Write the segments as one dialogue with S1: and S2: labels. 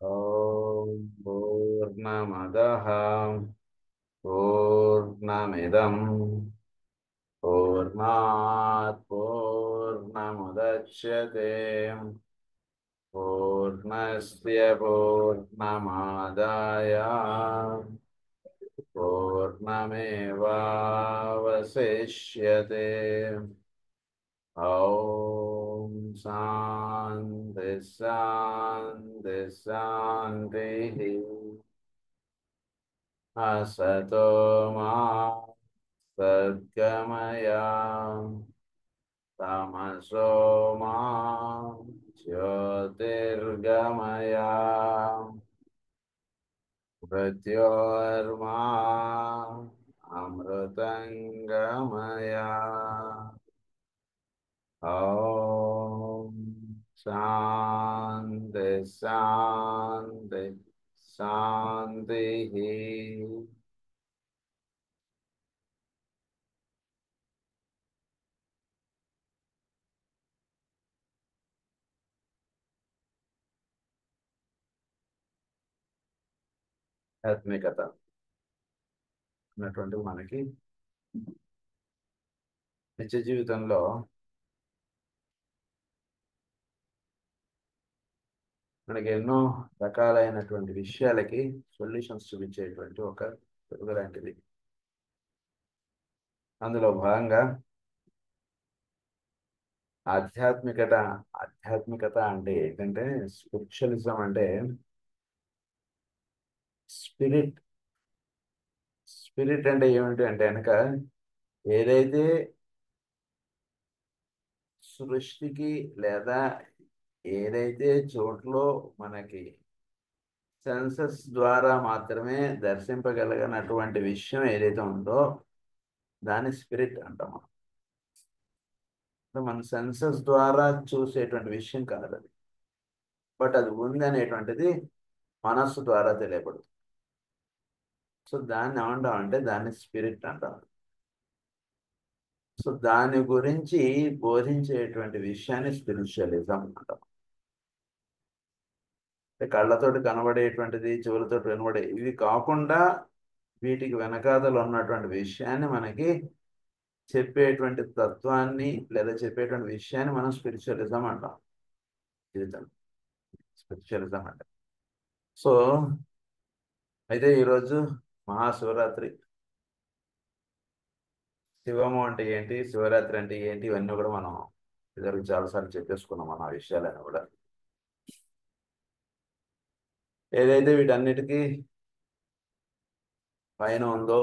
S1: ఓం పూర్ణమదః పూర్ణమిదం పూర్ణాత్ పూర్ణముదచ్యతే పూర్ణస్య పూర్ణమాదాయ పూర్ణమేవావశిష్యతే. ఓం శాంతి శాంతి శాంతి. అసతో మా సద్గమయ తమసో మా జ్యోతిర్గమయ మృత్యోర్మా అమృతంగమయ. ఓం శాంతి శాంతి శాంతి. ఆత్మికత అన్నటువంటి మనకి నిత్య జీవితంలో మనకి ఎన్నో రకాలైనటువంటి విషయాలకి సొల్యూషన్స్ చూపించేటువంటి ఒక పెరుగు లాంటిది. అందులో భాగంగా ఆధ్యాత్మికత ఆధ్యాత్మికత అంటే ఏంటంటే స్పిరిచువలిజం అంటే స్పిరిట్. స్పిరిట్ అంటే ఏమిటి అంటే కనుక ఏదైతే సృష్టికి లేదా ఏదైతే చోట్లో మనకి సెన్సెస్ ద్వారా మాత్రమే దర్శింపగలిగినటువంటి విషయం ఏదైతే ఉందో దాన్ని స్పిరిట్ అంటాం. మన సెన్సెస్ ద్వారా చూసేటువంటి విషయం కాదు అది, బట్ అది ఉంది అనేటువంటిది మనస్సు ద్వారా తెలియబడుతుంది. సో దాన్ని ఏమంటాం అంటే దాన్ని స్పిరిట్ అంటాం. సో దాని గురించి బోధించేటువంటి విషయాన్ని స్పిరిచువలిజం అంటాం. కళ్ళతోటి కనబడేటువంటిది, చెవులతోటి వినబడే ఇవి కాకుండా వీటికి వెనకాతలు ఉన్నటువంటి విషయాన్ని మనకి చెప్పేటువంటి తత్వాన్ని లేదా చెప్పేటువంటి విషయాన్ని మనం స్పిరిచువలిజం అంటాం. జీవితం స్పిరిచువలిజం అంటే. సో అయితే ఈరోజు మహాశివరాత్రి. శివము అంటే ఏంటి, శివరాత్రి అంటే ఏంటి, ఇవన్నీ కూడా మనం ఇద్దరు చాలాసార్లు చెప్పేసుకున్నాం మన విషయాలన్నీ కూడా. ఏదైతే వీటన్నిటికీ పైన ఉందో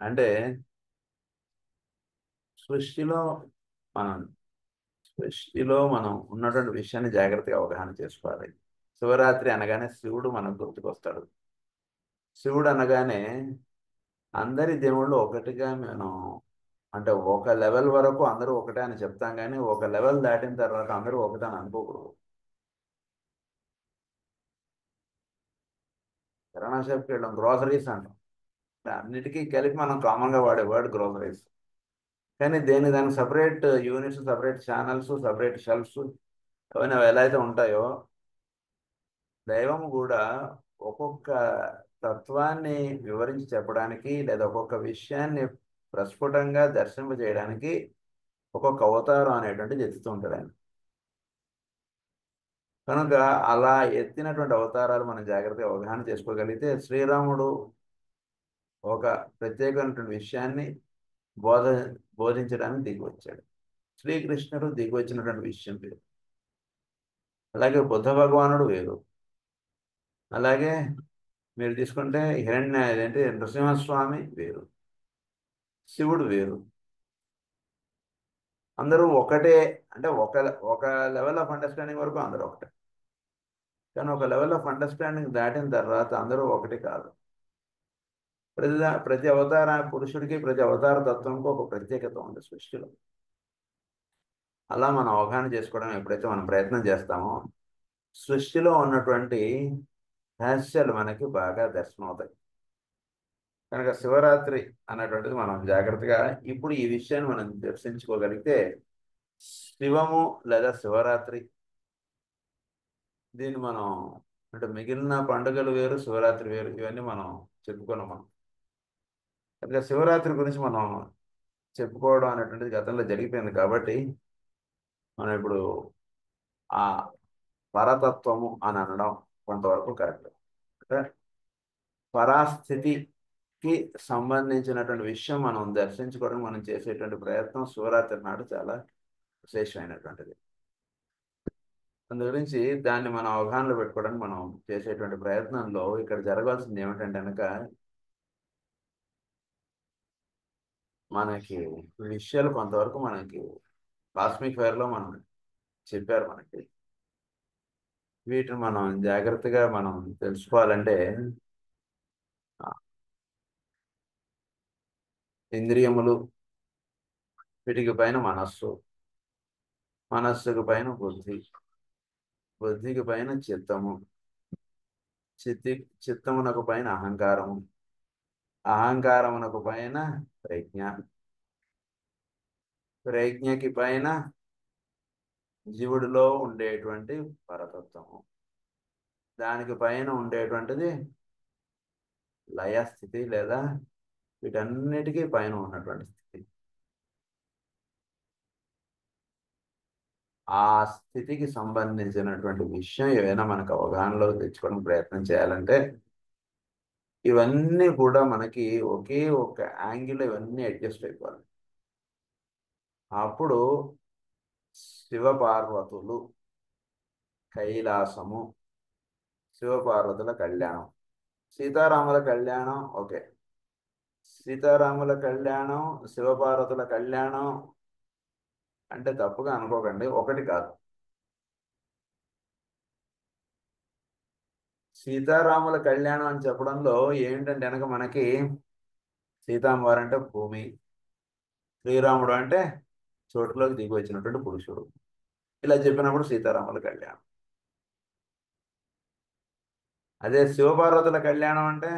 S1: అంటే సృష్టిలో మనం ఉన్నటువంటి విషయాన్ని జాగ్రత్తగా అవగాహన చేసుకోవాలి. శివరాత్రి అనగానే శివుడు మనకు గుర్తుకొస్తాడు. శివుడు అనగానే అందరి దేవుళ్ళు ఒకటిగా మనం అంటే ఒక లెవెల్ వరకు అందరూ ఒకటే అని చెప్తాం, కానీ ఒక లెవెల్ దాటిన తర్వాత అందరూ ఒకటే అని అనుకోకూడదు. కిరాణా షాప్కి వెళ్ళాం, గ్రోసరీస్ అంటాం. అన్నిటికీ కలిపి మనం కామన్గా వాడే వర్డ్ గ్రోసరీస్. కానీ దానికి separate units, separate channels, separate shelves అవన్నీ ఎలా అయితే ఉంటాయో దైవం కూడా ఒక్కొక్క తత్వాన్ని వివరించి చెప్పడానికి లేదా ఒక్కొక్క విషయాన్ని ప్రస్ఫుటంగా దర్శింపజేయడానికి ఒక్కొక్క అవతారం అనేటువంటిది ఎత్తుతూ ఉంటాడు ఆయన. కనుక అలా ఎత్తినటువంటి అవతారాలు మనం జాగ్రత్తగా అవగాహన చేసుకోగలిగితే శ్రీరాముడు ఒక ప్రత్యేకమైనటువంటి విషయాన్ని బోధించడానికి దిగి వచ్చాడు. శ్రీకృష్ణుడు దిగి వచ్చినటువంటి విషయం వేరు. అలాగే బుద్ధ భగవానుడు వేరు. అలాగే మీరు తీసుకుంటే ఏంటి నృసింహస్వామి వేరు, శివుడు వేరు. అందరూ ఒకటే అంటే ఒక లెవెల్ ఆఫ్ అండర్స్టాండింగ్ వరకు అందరూ ఒకటే. కానీ ఒక లెవెల్ ఆఫ్ అండర్స్టాండింగ్ దాటిన తర్వాత అందరూ ఒకటి కాదు. ప్రతి అవతార పురుషుడికి, ప్రతి అవతార తత్వంకి ఒక ప్రత్యేకత ఉంది సృష్టిలో. అలా మనం అవగాహన చేసుకోవడం ఎప్పుడైతే మనం ప్రయత్నం చేస్తామో సృష్టిలో ఉన్నటువంటి రహస్యాలు మనకి బాగా దర్శనమవుతాయి. కనుక శివరాత్రి అన్నటువంటిది మనం జాగ్రత్తగా ఇప్పుడు ఈ విషయాన్ని మనం దర్శించుకోగలిగితే శివము లేదా శివరాత్రి దీన్ని మనం అంటే మిగిలిన పండుగలు వేరు, శివరాత్రి వేరు, ఇవన్నీ మనం చెప్పుకున్నాం మనం. ఇంకా శివరాత్రి గురించి మనం చెప్పుకోవడం అనేటువంటిది గతంలో జరిగిపోయింది కాబట్టి మనం ఇప్పుడు ఆ పరతత్వము అని అనడం కొంతవరకు కరెక్ట్. అంటే పరాస్థితికి సంబంధించినటువంటి విషయం మనం దర్శించుకోవడం మనం చేసేటువంటి ప్రయత్నం శివరాత్రి నాడు చాలా విశేషమైనటువంటిది. అందు గురించి దాన్ని మనం అవగాహనలో పెట్టుకోవడానికి మనం చేసేటువంటి ప్రయత్నంలో ఇక్కడ జరగాల్సింది ఏమిటంటే కనుక మనకి విషయాలు కొంతవరకు మనకి కాస్మిక్ ఫైర్లో మనం చెప్పారు మనకి. వీటిని మనం జాగ్రత్తగా మనం తెలుసుకోవాలంటే ఆ, ఇంద్రియములు, వీటికి పైన మనస్సు, మనస్సుకు పైన బుద్ధి, బుద్ధికి పైన చిత్తము, చిత్తి చిత్తమునకు పైన అహంకారము, అహంకారమునకు పైన ప్రజ్ఞ, ప్రజ్ఞకి పైన జీవుడిలో ఉండేటువంటి పరతత్వము, దానికి పైన ఉండేటువంటిది లయస్థితి లేదా వీటన్నిటికీ పైన ఉన్నటువంటి స్థితి. ఆ స్థితికి సంబంధించినటువంటి విషయం ఏదైనా మనకు అవగాహనలో తెచ్చుకోవడం ప్రయత్నం చేయాలంటే ఇవన్నీ కూడా మనకి ఒకే ఒక యాంగిల్ ఇవన్నీ అడ్జస్ట్ అయిపోవాలి. అప్పుడు శివపార్వతులు, కైలాసము, శివపార్వతుల కళ్యాణం, సీతారాముల కళ్యాణం, ఓకే, సీతారాముల కళ్యాణం, శివపార్వతుల కళ్యాణం అంటే తప్పుగా అనుకోకండి, ఒకటి కాదు. సీతారాముల కళ్యాణం అని చెప్పడంలో ఏంటంటే వెనక మనకి సీతామ్మవారు అంటే భూమి, శ్రీరాముడు అంటే చోటులోకి దిగి వచ్చినటువంటి పురుషుడు. ఇలా చెప్పినప్పుడు సీతారాముల కళ్యాణం. అదే శివపార్వతుల కళ్యాణం అంటే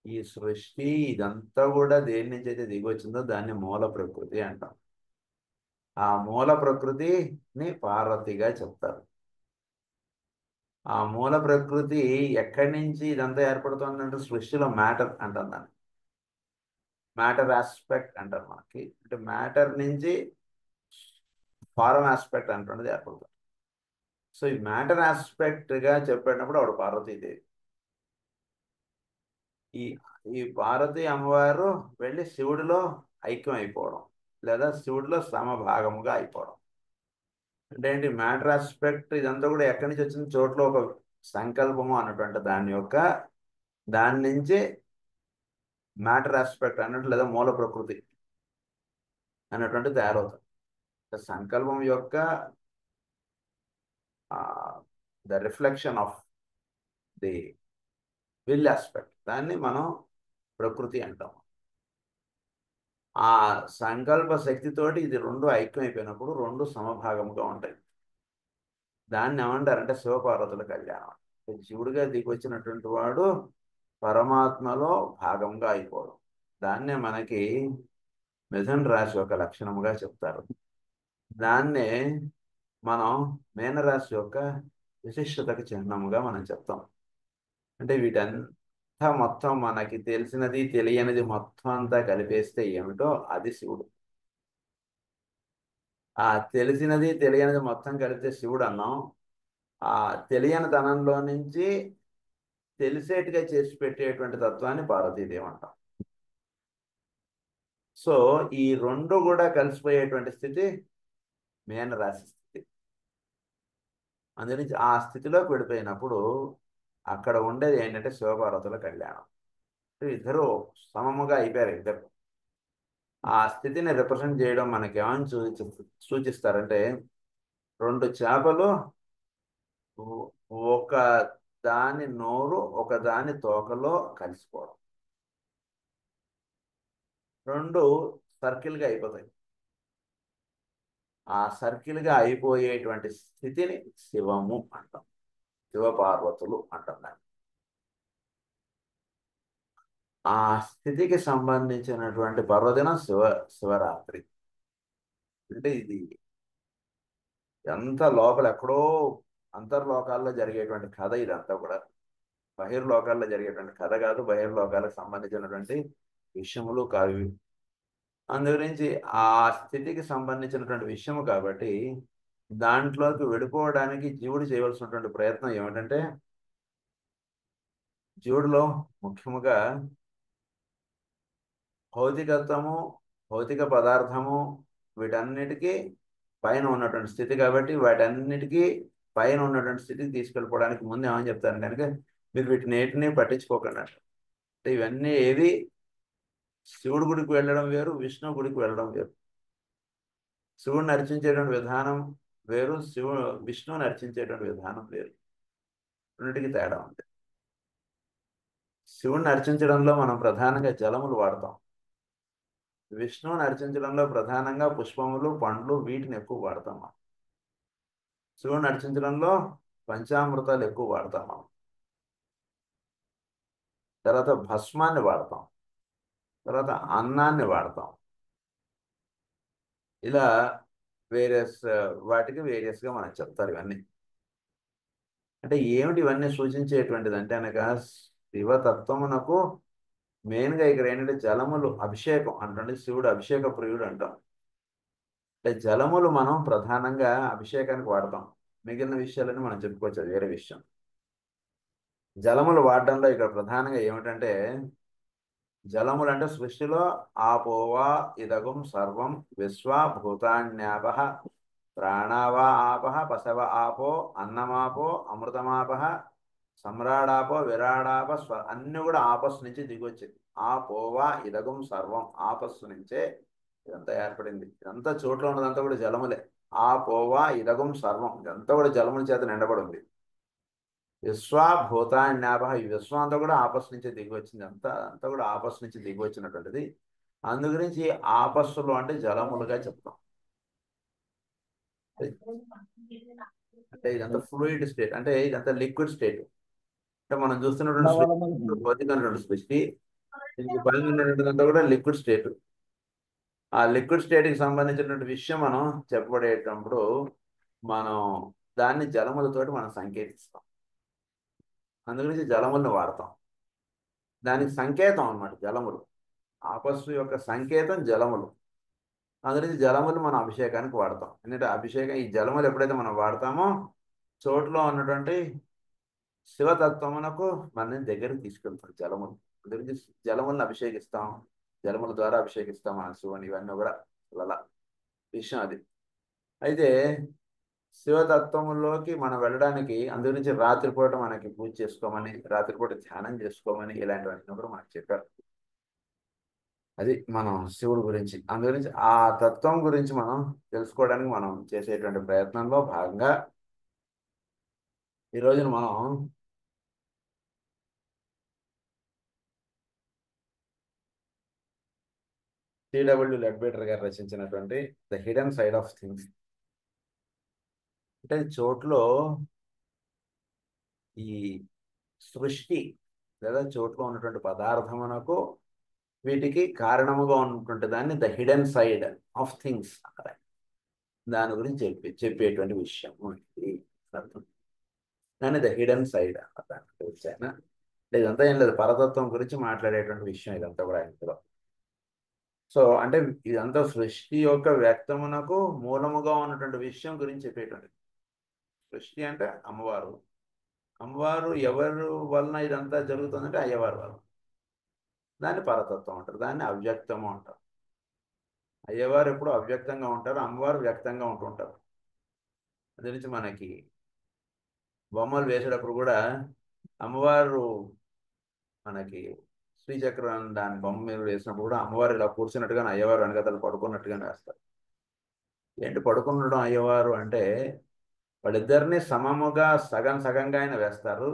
S1: ఈ సృష్టి ఇదంతా కూడా దేని నుంచి అయితే దిగి వచ్చిందో దాన్ని మూల ప్రకృతి అంటాం. ఆ మూల ప్రకృతిని పార్వతిగా చెప్తారు. ఆ మూల ప్రకృతి ఎక్కడి నుంచి ఇదంతా ఏర్పడుతుందంటే సృష్టిలో మ్యాటర్ అంటాం దాన్ని. మ్యాటర్ ఆస్పెక్ట్ అంటారు మనకి. అంటే మ్యాటర్ నుంచి ఫారం ఆస్పెక్ట్ అంటున్నది ఏర్పడుతుంది. సో ఈ మ్యాటర్ ఆస్పెక్ట్గా చెప్పేటప్పుడు ఆవిడ పార్వతీదేవి. ఈ ఈ పార్వతీ అమ్మవారు వెళ్ళి శివుడిలో ఐక్యం అయిపోవడం లేదా శివుడిలో సమభాగముగా అయిపోవడం. అంటే ఏంటి మ్యాటర్ ఆస్పెక్ట్ ఇదంతా కూడా ఎక్కడి నుంచి వచ్చిన చోట్ల ఒక సంకల్పము అన్నటువంటి దాని నుంచి మ్యాటర్ ఆస్పెక్ట్ అన్నట్టు లేదా మూల ప్రకృతి అన్నటువంటి తయారవుతుంది. సంకల్పం యొక్క the reflection of the will aspect, దాన్ని మనం ప్రకృతి అంటాం. ఆ సంకల్ప శక్తితోటి ఇది రెండు ఐక్యం అయిపోయినప్పుడు రెండు సమభాగముగా ఉంటాయి. దాన్ని ఏమంటారంటే శివపార్వతుల కళ్యాణం. శివుడిగా దిగొచ్చినటువంటి వాడు పరమాత్మలో భాగంగా అయిపోవడం. దాన్నే మనకి మిథున రాశి యొక్క లక్షణముగా చెప్తారు. దాన్నే మనం మీనరాశి యొక్క విశిష్టతకు చిహ్నముగా మనం చెప్తాం. అంటే వీటంతా మొత్తం మనకి తెలిసినది తెలియనిది మొత్తం అంతా కలిపేస్తే ఏమిటో అది శివుడు. ఆ తెలిసినది తెలియనిది మొత్తం కలిపితే శివుడు అన్నాం. ఆ తెలియని తనంలో నుంచి తెలిసేట్టుగా చేసి పెట్టేటువంటి తత్వాన్ని పార్వతీదేవి అంటాం. సో ఈ రెండు కూడా కలిసిపోయేటువంటి స్థితి మీనరాశి స్థితి. అందుగురించి ఆ స్థితిలోకి వెళ్ళిపోయినప్పుడు అక్కడ ఉండేది ఏంటంటే శివపార్వతుల కళ్యాణం. ఇద్దరు సమముగా అయిపోయారు ఇద్దరు. ఆ స్థితిని రిప్రజెంట్ చేయడం మనకి ఏమని సూచిస్తారంటే రెండు చేపలు ఒక దాని నోరు ఒక దాని తోకలో కలిసిపోవడం, రెండు సర్కిల్గా అయిపోతాయి. ఆ సర్కిల్గా అయిపోయేటువంటి స్థితిని శివము అంటాం, శివపార్వతులు అంటాం దాన్ని. ఆ స్థితికి సంబంధించినటువంటి పర్వదినం శివరాత్రి. అంటే ఇది ఎంత లోపల ఎక్కడో అంతర్లోకాల్లో జరిగేటువంటి కథ ఇదంతా కూడా. బహిర్లోకాల్లో జరిగేటువంటి కథ కాదు, బహిర్లోకాలకు సంబంధించినటువంటి విషయములు కావు ఇవి. అందు గురించి ఆ స్థితికి సంబంధించినటువంటి విషయము కాబట్టి దాంట్లోకి వెళ్ళిపోవడానికి జీవుడు చేయవలసినటువంటి ప్రయత్నం ఏమిటంటే, జీవుడిలో ముఖ్యముగా భౌతికత్వము, భౌతిక పదార్థము, వీటన్నిటికీ పైన ఉన్నటువంటి స్థితి కాబట్టి వాటన్నిటికీ పైన ఉన్నటువంటి స్థితికి తీసుకెళ్ళిపోవడానికి ముందు ఏమని చెప్తారు కనుక, మీరు వీటిని పట్టించుకోకుండా. అంటే ఇవన్నీ ఏవి శివుడి గుడికి వెళ్ళడం వేరు, విష్ణు గుడికి వెళ్ళడం వేరు. శివుడిని అర్చించేటువంటి విధానం వేరు, విష్ణువుని అర్చించేటువంటి విధానం వేరు. రెండింటికి తేడా ఉంది. శివుడిని అర్చించడంలో మనం ప్రధానంగా జలములు వాడతాం. విష్ణువుని అర్చించడంలో ప్రధానంగా పుష్పములు, పండ్లు, వీటిని ఎక్కువ వాడతాం మనం. శివుడిని అర్చించడంలో పంచామృతాలు ఎక్కువ వాడతాం మనం. తర్వాత భస్మాన్ని వాడతాం, తర్వాత అన్నాన్ని వాడతాం. ఇలా వేరియస్ వాటికి వేరియస్గా మనం చెప్తారు ఇవన్నీ. అంటే ఏమిటి ఇవన్నీ సూచించేటువంటిది అంటే అనగా, శివతత్వమునకు మెయిన్గా ఇక్కడ ఏంటంటే జలములు అభిషేకం అంటే, శివుడు అభిషేక ప్రియుడు అంటాం. అంటే జలములు మనం ప్రధానంగా అభిషేకానికి వాడతాం. మిగిలిన విషయాలని మనం చెప్పుకోవచ్చు, అది వేరే విషయం. జలములు వాడడంలో ఇక్కడ ప్రధానంగా ఏమిటంటే, జలములు అంటే సృష్టిలో ఆపోవా ఇదగం సర్వం విశ్వ భూతాన్యాప ప్రాణావా ఆపహ పశవ ఆపో అన్నమాపో అమృతమాపహ సమ్రాడాపో విరాడాప అన్ని కూడా ఆపస్సు నుంచి దిగొచ్చింది. ఆపోవా ఇదగం సర్వం, ఆపస్సు నుంచే ఇదంతా ఏర్పడింది. ఇదంతా చోట్ల ఉన్నదంతా కూడా జలములే. ఆపోవా ఇదగం సర్వం, ఇదంతా కూడా జలముల చేత నిండబడి ఉంది. విశ్వభూతాన్యాప, ఈ విశ్వం అంతా కూడా ఆపస్సు నుంచి దిగి వచ్చింది. అంతా కూడా ఆపస్సు నుంచి దిగి వచ్చినటువంటిది. అందు గురించి ఆపస్సులు అంటే జలములుగా చెప్తాం. అంటే ఇదంతా ఫ్లూయిడ్ స్టేట్, అంటే ఇదంతా లిక్విడ్ స్టేట్. అంటే మనం చూస్తున్నటువంటి సృష్టి భౌతికమైనటువంటి సృష్టి, దీనికి పైన ఉన్నటువంటిదంతా కూడా లిక్విడ్ స్టేట్. ఆ లిక్విడ్ స్టేట్కి సంబంధించినటువంటి విషయం మనం చెప్పబడేటప్పుడు మనం దాన్ని జలములతోటి మనం సంకేతిస్తాం. అందుగురించి జలములను వాడతాం. దానికి సంకేతం అన్నమాట జలములు. ఆపస్సు యొక్క సంకేతం జలములు. అందుగురించి జలములు మనం అభిషేకానికి వాడతాం. ఎందుకంటే అభిషేకం, ఈ జలములు ఎప్పుడైతే మనం వాడతామో చోట్లో ఉన్నటువంటి శివతత్వమునకు మన దగ్గరికి తీసుకెళ్తాం జలములు. అందుగురించి జలములను అభిషేకిస్తాం, జలముల ద్వారా అభిషేకిస్తాం మన శివుని. ఇవన్నీ కూడా అలా విషయం అది. అయితే శివతత్వములోకి మనం వెళ్ళడానికి అందుగురించి రాత్రిపూట మనకి పూజ చేసుకోమని, రాత్రిపూట ధ్యానం చేసుకోమని, ఇలాంటివన్నీ కూడా మనకు చెప్పారు. అది మనం శివుడు గురించి. అందుగురించి ఆ తత్వం గురించి మనం తెలుసుకోవడానికి మనం చేసేటువంటి ప్రయత్నంలో భాగంగా ఈ రోజున మనం టి.డబ్ల్యూ. లెడ్బెటర్ గారు రచించినటువంటి the hidden side of things. అంటే చోట్లో ఈ సృష్టి లేదా చోట్లో ఉన్నటువంటి పదార్థమునకు వీటికి కారణముగా ఉన్నటువంటి దాన్ని the hidden side of things అంటారు. దాని గురించి చెప్పేటువంటి విషయం ఇది అర్థం. దాన్ని ద హిడెన్ సైడ్ అంటారు. ఆయన ఇదంతా ఏం లేదు, పరతత్వం గురించి మాట్లాడేటువంటి విషయం ఇదంతా కూడా ఇందులో. సో అంటే ఇదంతా సృష్టి యొక్క వ్యక్తమునకు మూలముగా ఉన్నటువంటి విషయం గురించి చెప్పేటువంటి. సృష్టి అంటే అమ్మవారు. అమ్మవారు ఎవరు వలన ఇదంతా జరుగుతుందంటే అయ్యవారు వలన. దాన్ని పరతత్వం అంటారు, దాన్ని అవ్యక్తము అంటారు. అయ్యవారు ఎప్పుడు అవ్యక్తంగా ఉంటారు, అమ్మవారు వ్యక్తంగా ఉంటుంటారు. అది నుంచి మనకి బొమ్మలు వేసేటప్పుడు కూడా అమ్మవారు మనకి శ్రీచక్రం దాని బొమ్మ మీద వేసినప్పుడు కూడా అమ్మవారు ఇలా కూర్చున్నట్టుగానే అయ్యవారు వెనకతలు పడుకున్నట్టుగానే వేస్తారు. ఏంటి పడుకున్నడం అయ్యవారు అంటే, వాళ్ళిద్దరిని సమముగా సగం సగంగా ఆయన వేస్తారు.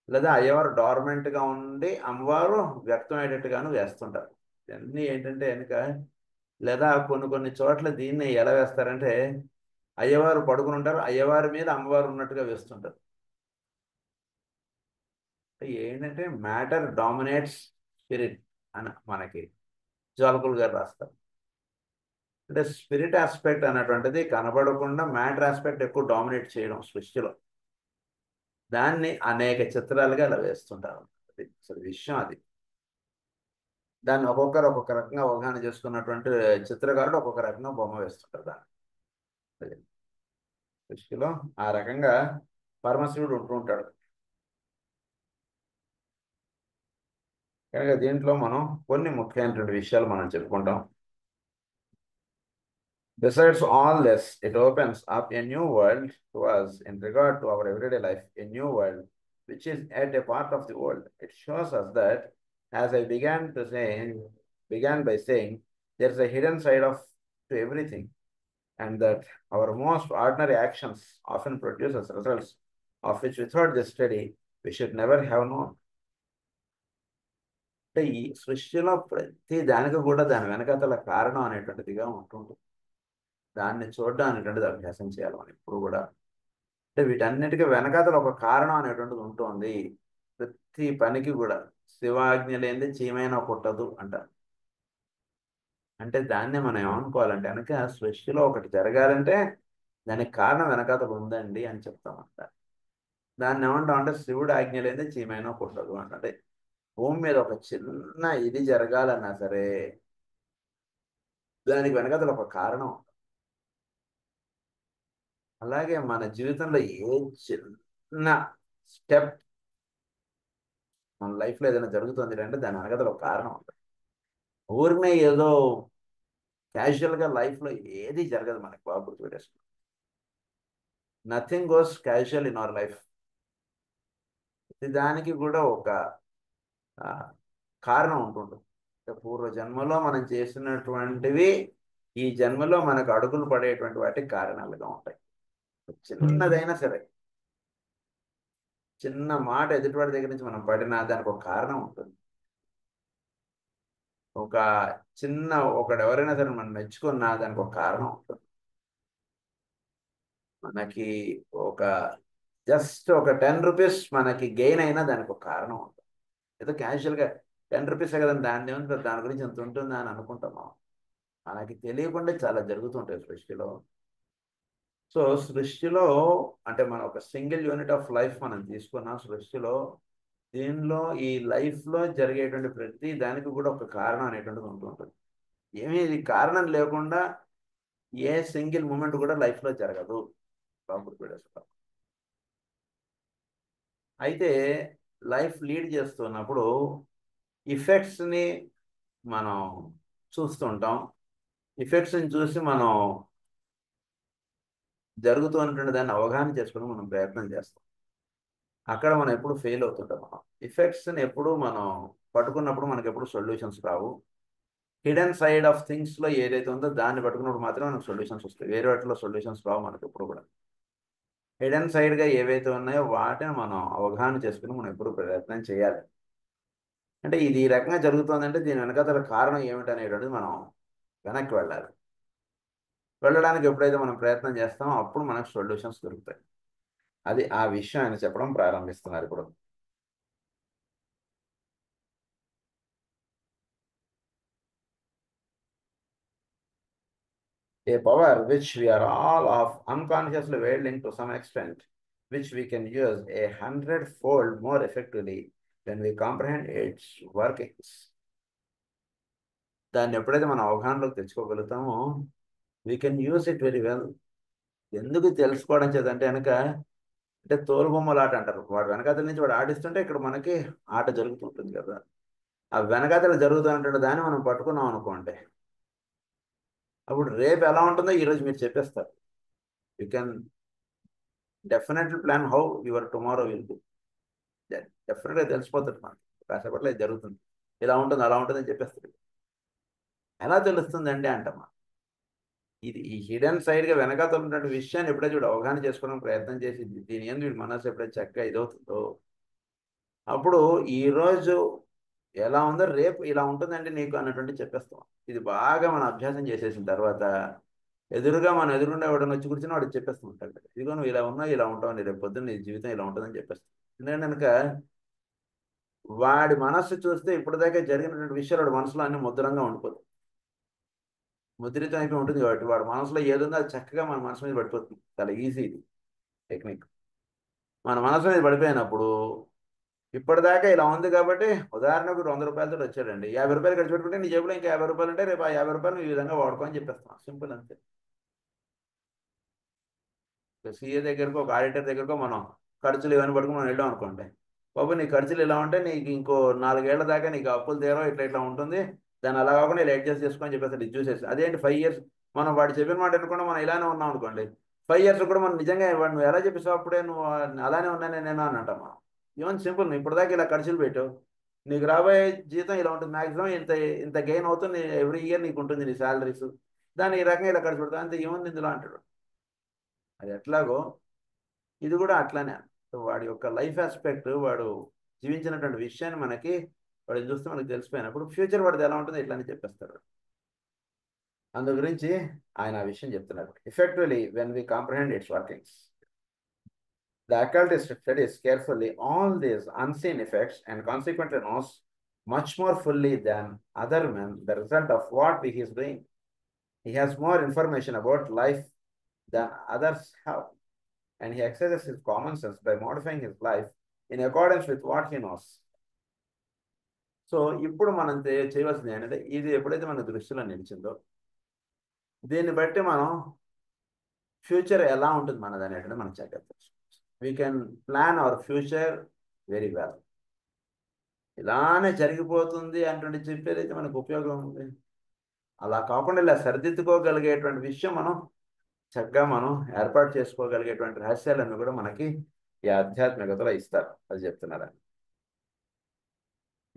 S1: లేదా అయ్యవారు డార్మెంట్గా ఉండి అమ్మవారు వ్యక్తమయ్యేటట్టుగాను వేస్తుంటారు. ఇవన్నీ ఏంటంటే వెనుక, లేదా కొన్ని చోట్ల దీన్ని ఎలా వేస్తారంటే, అయ్యవారు పడుకుని ఉంటారు, అయ్యవారి మీద అమ్మవారు ఉన్నట్టుగా వేస్తుంటారు. ఏంటంటే మ్యాటర్ డామినేట్స్ స్పిరిట్ అని మనకి జ్వాలకులు గారు రాస్తారు. అంటే స్పిరిట్ ఆస్పెక్ట్ అన్నటువంటిది కనబడకుండా మ్యాటర్ ఆస్పెక్ట్ ఎక్కువ డామినేట్ చేయడం సృష్టిలో, దాన్ని అనేక చిత్రాలుగా అలా వేస్తుంటారు. అది అసలు విషయం అది. దాన్ని ఒక్కొక్కరు ఒక్కొక్క రకంగా అవగాహన చేసుకున్నటువంటి చిత్రకారుడు ఒక్కొక్క రకంగా బొమ్మ వేస్తుంటారు దాన్ని. అది సృష్టిలో ఆ రకంగా పరమశివుడు ఉంటూ ఉంటాడు. కనుక దీంట్లో మనం కొన్ని ముఖ్యమైనటువంటి విషయాలు మనం చెప్పుకుంటాం. Besides all this, it opens up a new world to us in regard to our everyday life, a new world which is at a part of the world. It shows us that, as I began by saying, there's a hidden side of to everything, and that our most ordinary actions often produce as results of which without this study we should never have known. అంటే ఈ సృష్టిలో ప్రతి దానికి కూడా దాని వెనకాతల కారణం అనేటువంటిదిగా ఉంటుంది. దాన్ని చూడడం అనేటువంటిది అభ్యాసం చేయాలి మనం ఇప్పుడు కూడా. అంటే వీటన్నిటికీ వెనకాతల ఒక కారణం అనేటువంటిది ఉంటుంది. ప్రతి పనికి కూడా శివాజ్ఞ లేనిది చీమైనా పుట్టదు అంటారు. అంటే దాన్ని మనం ఏమనుకోవాలంటే కనుక సృష్టిలో ఒకటి జరగాలంటే దానికి కారణం వెనకాతల ఉందండి అని చెప్తామంట. దాన్ని ఏమంటాం అంటే శివుడు ఆజ్ఞ లేనిది చీమైనా పుట్టదు అంటే భూమి మీద ఒక చిన్న ఇది జరగాలన్నా సరే దానికి వెనకాతల ఒక కారణం. అలాగే మన జీవితంలో ఏ చిన్న స్టెప్ మన లైఫ్లో ఏదైనా జరుగుతుంది అంటే దాని వెనకాతల ఒక కారణం ఉంటుంది. ఊరినే ఏదో క్యాజువల్గా లైఫ్లో ఏది జరగదు మనకి, బాగా గుర్తుపెట్టేసుకో. Nothing goes casual in our life. దానికి కూడా ఒక కారణం ఉంటుంది. పూర్వ జన్మలో మనం చేసినటువంటివి ఈ జన్మలో మనకు అడుగులు పడేటువంటి వాటికి కారణాలుగా ఉంటాయి. చిన్నదైనా సరే, చిన్న మాట ఎదుటివాడి దగ్గర నుంచి మనం పడినా దానికి ఒక కారణం ఉంటుంది. ఒక చిన్న ఒకడు ఎవరైనా సరే మనం మెచ్చుకున్నా దానికి ఒక కారణం ఉంటుంది. మనకి ఒక జస్ట్ ఒక 10 రూపీస్ మనకి గెయిన్ అయినా దానికి ఒక కారణం ఉంటుంది. ఏదో క్యాజువల్గా 10 రూపీసే కదా దాన్ని ఏముంటుంది, దాని గురించి ఎంత ఉంటుందా అని అనుకుంటాం. మనకి తెలియకుండా చాలా జరుగుతుంటాయి సృష్టిలో. సో సృష్టిలో అంటే మనం ఒక సింగిల్ యూనిట్ ఆఫ్ లైఫ్ మనం తీసుకున్నాం సృష్టిలో. దీనిలో ఈ లైఫ్లో జరిగేటువంటి ప్రతి దానికి కూడా ఒక కారణం అనేటువంటిది ఉంటుంటుంది. ఏమీ ఇది కారణం లేకుండా ఏ సింగిల్ మూమెంట్ కూడా లైఫ్లో జరగదు. అయితే లైఫ్ లీడ్ చేస్తున్నప్పుడు ఇఫెక్ట్స్ని మనం చూస్తుంటాం. ఇఫెక్ట్స్ని చూసి మనం జరుగుతున్నటువంటి దాన్ని అవగాహన చేసుకుని మనం ప్రయత్నం చేస్తాం. అక్కడ మనం ఎప్పుడు ఫెయిల్ అవుతుంటాం. మనం ఇఫెక్ట్స్ని ఎప్పుడు మనం పట్టుకున్నప్పుడు మనకి ఎప్పుడు సొల్యూషన్స్ రావు. హిడెన్ సైడ్ ఆఫ్ థింగ్స్లో ఏదైతే ఉందో దాన్ని పట్టుకున్నప్పుడు మాత్రమే మనకు సొల్యూషన్స్ వస్తాయి. వేరే వాటిలో సొల్యూషన్స్ రావు మనకి ఎప్పుడు కూడా. హిడెన్ సైడ్గా ఏవైతే ఉన్నాయో వాటిని మనం అవగాహన చేసుకుని మనం ఎప్పుడు ప్రయత్నం చేయాలి. అంటే ఇది ఈ రకంగా జరుగుతుందంటే దీని వెనకాల కారణం ఏమిటనేటువంటిది మనం వెనక్కి వెళ్ళాలి. వెళ్ళడానికి ఎప్పుడైతే మనం ప్రయత్నం చేస్తామో అప్పుడు మనకు సొల్యూషన్స్ దొరుకుతాయి. అది ఆ విషయం ఆయన చెప్పడం ప్రారంభిస్తున్నారు ఇప్పుడు. A power which we are all of unconsciously wired into some extent, which we can use 100-fold more effectively when we comprehend its workings. దాన్ని ఎప్పుడైతే మనం అవగాహనలోకి తెచ్చుకోగలుగుతామో we can use it very well. ఎందుకు తెలుసుకోవడం చేద్దంటే కనుక అంటే తోలుబొమ్మల ఆట అంటారు. వాడు వెనకాతల నుంచి వాడు ఆడిస్తుంటే ఇక్కడ మనకి ఆట జరుగుతుంటుంది కదా. ఆ వెనకాతల జరుగుతుంటే దాన్ని మనం పట్టుకున్నాం అనుకోండి, అప్పుడు రేపు ఎలా ఉంటుందో ఈరోజు మీరు చెప్పేస్తారు. You can definitely plan how your tomorrow will be. డెఫినెట్గా తెలిసిపోతుంది మనకి కాసేపట్లో ఇది జరుగుతుంది, ఇలా ఉంటుంది అలా ఉంటుంది అని చెప్పేస్తుంది. ఎలా తెలుస్తుందండి అంటమ్మా, ఇది ఈ హిడెన్ సైడ్గా వెనకాతల ఉన్నటువంటి విషయాన్ని ఎప్పుడైతే చూడు అవగాహన చేసుకోవడానికి ప్రయత్నం చేసింది దీని ఏంది వీడి మనసు ఎప్పుడైతే చక్కగా ఇదవుతుందో అప్పుడు ఈరోజు ఎలా ఉందో రేపు ఇలా ఉంటుందండి నీకు అన్నటువంటి చెప్పేస్తాం. ఇది బాగా మనం అభ్యాసం చేసేసిన తర్వాత ఎదురుగా మనం ఎదురుకుండా ఎవడన్నా వచ్చి కూర్చొని వాడు చెప్పేస్తూ ఉంటాడు, ఇదిగో నువ్వు ఇలా ఉన్నావు ఇలా ఉంటావు, రేపు పొద్దున్న నీ జీవితం ఇలా ఉంటుందని చెప్పేస్తాం. ఎందుకంటే కనుక వాడి మనస్సు చూస్తే ఇప్పటిదాకా జరిగినటువంటి విషయాలు వాడి మనసులో అన్ని ముద్రంగా ఉండిపోతుంది. ముద్రితం అయిపోయి ఉంటుంది కాబట్టి వాడు మనసులో ఏదుందో అది చక్కగా మన మనసు మీద పడిపోతుంది. చాలా ఈజీ ఇది టెక్నిక్. మన మనసు మీద పడిపోయినప్పుడు ఇప్పటిదాకా ఇలా ఉంది కాబట్టి, ఉదాహరణకు 100 రూపాయలతో వచ్చాడండి, 50 రూపాయలు ఖర్చు పెట్టుకుంటే నీ జేబులో ఇంకా 50 రూపాయలు ఉంటే రేపు ఆ 50 రూపాయలు ఈ విధంగా వాడుకో అని చెప్పేస్తాం. సింపుల్ అంతే. సీఏ దగ్గరకో ఒక ఆడిటర్ దగ్గరకో మనం ఖర్చులు ఇవన్నీ పట్టుకుని మనం వెళ్ళాం అనుకోండి, బాబు నీ ఖర్చులు ఇలా ఉంటే నీకు ఇంకో 4 ఏళ్ల దాకా నీకు అప్పులు తీరవు, ఇట్లా ఇట్లా ఉంటుంది, దాన్ని అలా కాకుండా ఇలా అడ్జస్ట్ చేసుకొని చెప్పేసి ఇది చూసేసి అదేంటి 5 years మనం వాడు చెప్పిన మాట అనుకుండా మనం ఇలానే ఉన్నాం అనుకోండి, 5 years కూడా మనం నిజంగా వాడు నువ్వు ఎలా చెప్పేసావు అప్పుడే నువ్వు అలానే ఉన్నానే నేను అని అంటాం మనం. ఈవెన్ సింపుల్, నువ్వు ఇప్పటిదాకా ఇలా ఖర్చులు పెట్టావు, నీకు రాబోయే జీతం ఇలా ఉంటుంది, మాక్సిమం ఇంత ఇంత గెయిన్ అవుతుంది ఎవ్రీ ఇయర్ నీకు ఉంటుంది నీ శాలరీస్, దాన్ని ఈ రకంగా ఇలా ఖర్చు పెడతావు అంతే, ఏముంది ఇందులో అంటాడు. అది ఎట్లాగో ఇది కూడా అట్లానే. వాడి యొక్క లైఫ్ ఆస్పెక్ట్, వాడు జీవించినటువంటి విషయాన్ని మనకి వాడు చూస్తే మనకు తెలిసిపోయినప్పుడు ఫ్యూచర్ వాడిది ఎలా ఉంటుందో ఇట్లానే చెప్పేస్తాడు. అందు గురించి ఆయన ఆ విషయం చెప్తున్నారు. Effectively when we comprehend its workings, the occultist studies carefully all these unseen effects and consequently knows much more fully than other men the result of what he is doing. He has more information about life than others have, and he exercises his common sense by modifying his life in accordance with what he knows. So ఇప్పుడు మనం చేయవలసింది ఏంటంటే, ఇది ఎప్పుడైతే మన దృష్టిలో నిలిచిందో దీన్ని బట్టి మనం ఫ్యూచర్ ఎలా ఉంటుంది మనది అనేటువంటి మనం చక్కగా తెలుసుకోవచ్చు. We can plan our future very well. ఇలానే జరిగిపోతుంది అంటే చెప్పేదైతే మనకు ఉపయోగం ఉంది. అలా కాకుండా ఇలా సరిదిద్దుకోగలిగేటువంటి విషయం మనం చక్కగా మనం ఏర్పాటు చేసుకోగలిగేటువంటి రహస్యాలన్నీ కూడా మనకి ఈ ఆధ్యాత్మికతలో ఇస్తారు. అది చెప్తున్నారు.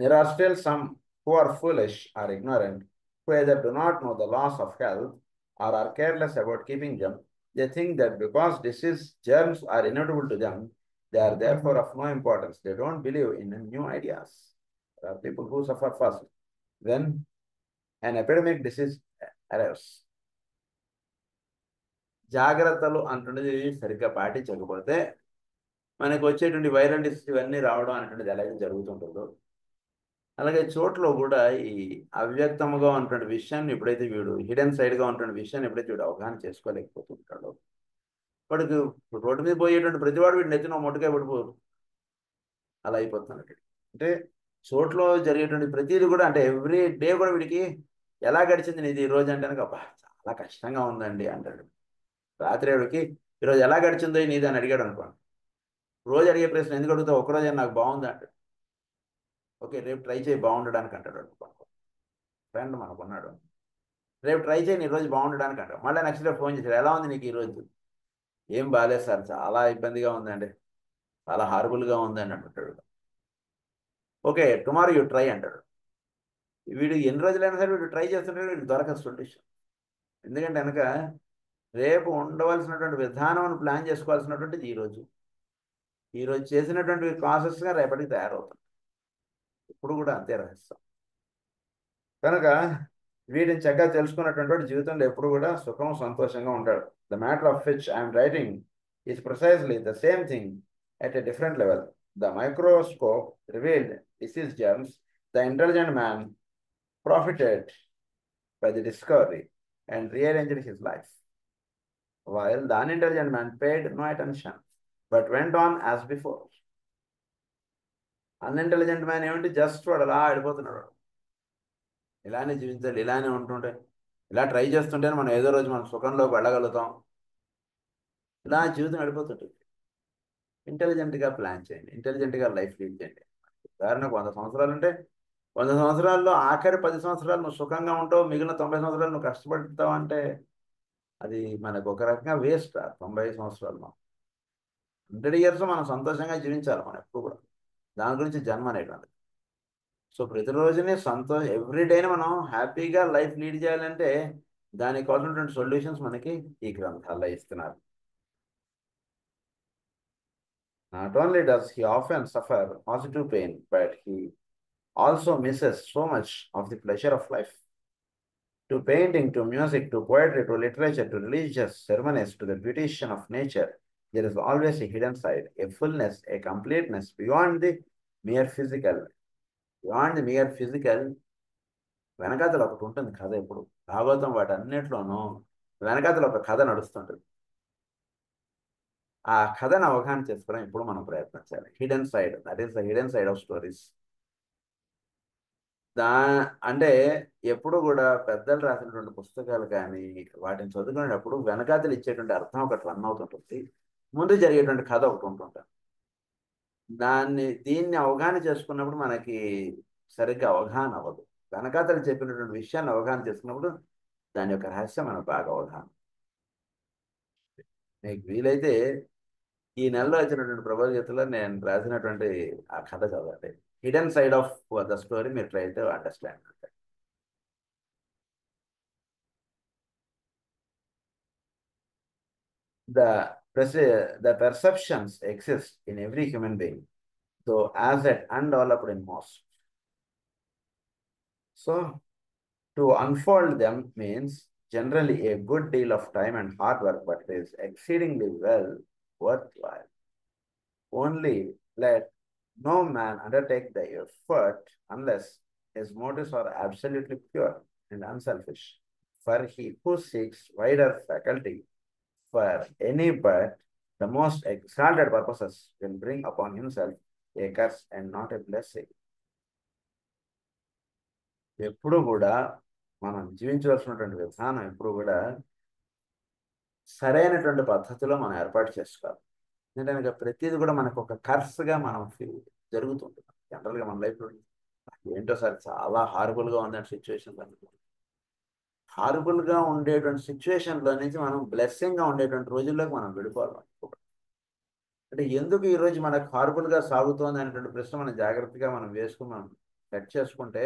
S1: There are still some who are foolish or ignorant, who either do not know the laws of health or are careless about keeping them. They think that because disease germs are inevitable to them, they are therefore of no importance. They don't believe in new ideas. There are people who suffer first when an epidemic disease arrives. జాగ్రత్తలు అంటున్నది సరిగ్గా పాటించకపోతే మనకు వచ్చేటువంటి viral disease ఇవన్నీ రావడం అనేటువంటిది ఎలాగే జరుగుతుంటుందో, అలాగే చోట్లో కూడా ఈ అవ్యక్తముగా ఉన్నటువంటి విషయాన్ని ఎప్పుడైతే వీడు హిడెన్ సైడ్గా ఉన్నటువంటి విషయాన్ని ఎప్పుడైతే వీడు అవగాహన చేసుకోలేకపోతుంటాడో, వాడికి రోడ్డు మీద పోయేటువంటి ప్రతివాడు వీడు నెత్తిన మొట్టగా పడిపోరు. అలా అయిపోతున్నాడు. అంటే చోట్లో జరిగేటువంటి ప్రతిదీ కూడా, అంటే ఎవ్రీ డే కూడా వీడికి ఎలా గడిచింది నీది ఈ రోజు అంటే కనుక, అబ్బా చాలా కష్టంగా ఉందండి అంటాడు. రాత్రి వాడికి ఈరోజు ఎలా గడిచిందో నీది అని అడిగాడు అనుకోండి, రోజు అడిగే ప్రశ్న ఎందుకు అడుగుతావు, ఒక్కరోజు నాకు బాగుంది అంటాడు. ఓకే రేపు ట్రై చేయి బాగుండడానికి అంటాడు అనుకోండి. ఫ్రెండ్ మనకున్నాడు, రేపు ట్రై చేయి ఈరోజు బాగుండడానికి అంటాడు. మళ్ళీ నెక్స్ట్ డే ఫోన్ చేశాడు, ఎలా ఉంది నీకు ఈరోజు, ఏం బాగాలేదు సార్, చాలా ఇబ్బందిగా ఉందండి, చాలా హారబుల్గా ఉందని అంటాడు. ఓకే టుమారో యూ ట్రై అంటాడు. వీడు ఎన్ని రోజులైనా సరే వీడు ట్రై చేస్తుంటాడు, వీడు దొరకదు సొల్యూషన్. ఎందుకంటే కనుక రేపు ఉండవలసినటువంటి విధానం ప్లాన్ చేసుకోవాల్సినటువంటిది ఈరోజు చేసినటువంటి ప్రాసెస్గా రేపటికి తయారవుతుంది. ఇప్పుడు కూడా అంతే రహస్యం. కనుక వీటిని చక్కగా తెలుసుకున్నటువంటి జీవితంలో ఎప్పుడు కూడా సుఖం సంతోషంగా ఉంటాడు. The matter of which I'm writing is precisely the same thing at a different level. The microscope revealed disease germs. The intelligent man profited by the discovery and rearranged his life, while the unintelligent man paid no attention but went on as before. Unintelligent man ఏమంటే just వాడు అలా ఆడిపోతున్నాడు, ఇలానే జీవించాలి, ఇలానే ఉంటుంటే, ఇలా try చేస్తుంటేనే మనం ఏదో రోజు మనం సుఖంలోకి వెళ్ళగలుగుతాం, ఇలా జీవితం గడిపోతుంటుంది. ఇంటెలిజెంట్గా ప్లాన్ చేయండి, ఇంటెలిజెంట్గా లైఫ్ లీడ్ చేయండి. ఉదాహరణకు 100 సంవత్సరాలు ఉంటే 100 సంవత్సరాల్లో ఆఖరి 10 సంవత్సరాలు నువ్వు సుఖంగా ఉంటావు, మిగిలిన 90 సంవత్సరాలు నువ్వు కష్టపడతావు అంటే అది మనకు ఒక రకంగా వేస్ట్. 90 సంవత్సరాలు 100 years మనం సంతోషంగా జీవించాలి మనం ఎప్పుడు కూడా. దాని గురించి జన్మ అనేటువంటిది. సో ప్రతిరోజునే ఎవ్రీడేని మనం హ్యాపీగా లైఫ్ లీడ్ చేయాలంటే దానికి కావాల్సినటువంటి సొల్యూషన్స్ మనకి ఈ గ్రంథాల్లో ఇస్తున్నారు. Not only does he often suffer positive pain, but he also misses so much of the pleasure of life. To painting, to music, to poetry, to literature, to religious ceremonies, to the beautician of nature, there is always a hidden side, a fullness, a completeness beyond the mere physical. Beyond the mere physical, వెనకాతల ఒకటి ఉంటుంది కథ. ఎప్పుడు భాగవతం వాటి అన్నిట్లోనూ వెనకాతల ఒక కథ నడుస్తుంటుంది. ఆ కథను అవగాహన చేసుకోవడం ఇప్పుడు మనం ప్రయత్నించాలి. Hidden side, that is the hidden side of stories. దా అంటే ఎప్పుడు కూడా పెద్దలు రాసినటువంటి పుస్తకాలు కానీ వాటిని చదువుకునేటప్పుడు వెనకాతలు ఇచ్చేటువంటి అర్థం ఒకటి రన్ అవుతుంటుంది, ముందు జరిగేటువంటి కథ ఒకటి ఉంటుంటుంది. దీన్ని అవగాహన చేసుకున్నప్పుడు మనకి సరిగ్గా అవగాహన అవ్వదు. వెనకాతలు చెప్పినటువంటి విషయాన్ని అవగాహన చేసుకున్నప్పుడు దాని యొక్క రహస్యం మనకు బాగా అవగాహన. మీకు వీలైతే ఈ నెలలో వచ్చినటువంటి ప్రభావితుల్లో నేను రాసినటువంటి ఆ కథ చదవండి. Hidden side of the story మీరు try to understand. The perceptions exist in every human being, though as yet undeveloped in most. So, to unfold them means generally a good deal of time and hard work, but it is exceedingly well worthwhile. Only let no man undertake the effort unless his motives are absolutely pure and unselfish. For he who seeks wider faculty for any but the most exalted purposes will bring upon himself a curse and not a blessing. ఎప్పుడు కూడా మనం జీవించవలసినటువంటి విధానం ఎప్పుడు కూడా సరైనటువంటి పద్ధతిలో మనం ఏర్పాటు చేసుకోవాలి. ఎందుకంటే ప్రతిదీ కూడా మనకు ఒక కర్స్గా మనం జరుగుతుంటుంది. జనరల్గా మన లైఫ్లో ఏంటో సార్ చాలా హారబుల్గా ఉందని సిచ్యువేషన్ అనుకుంటుంది. హారబుల్గా ఉండేటువంటి సిచ్యువేషన్లో నుంచి మనం బ్లెస్సింగ్గా ఉండేటువంటి రోజుల్లోకి మనం వెళ్ళిపోవాలి. అంటే ఎందుకు ఈరోజు మనకు హారబుల్గా సాగుతోంది అనేటువంటి ప్రశ్న మనం జాగ్రత్తగా మనం వేసుకుని మనం సెట్ చేసుకుంటే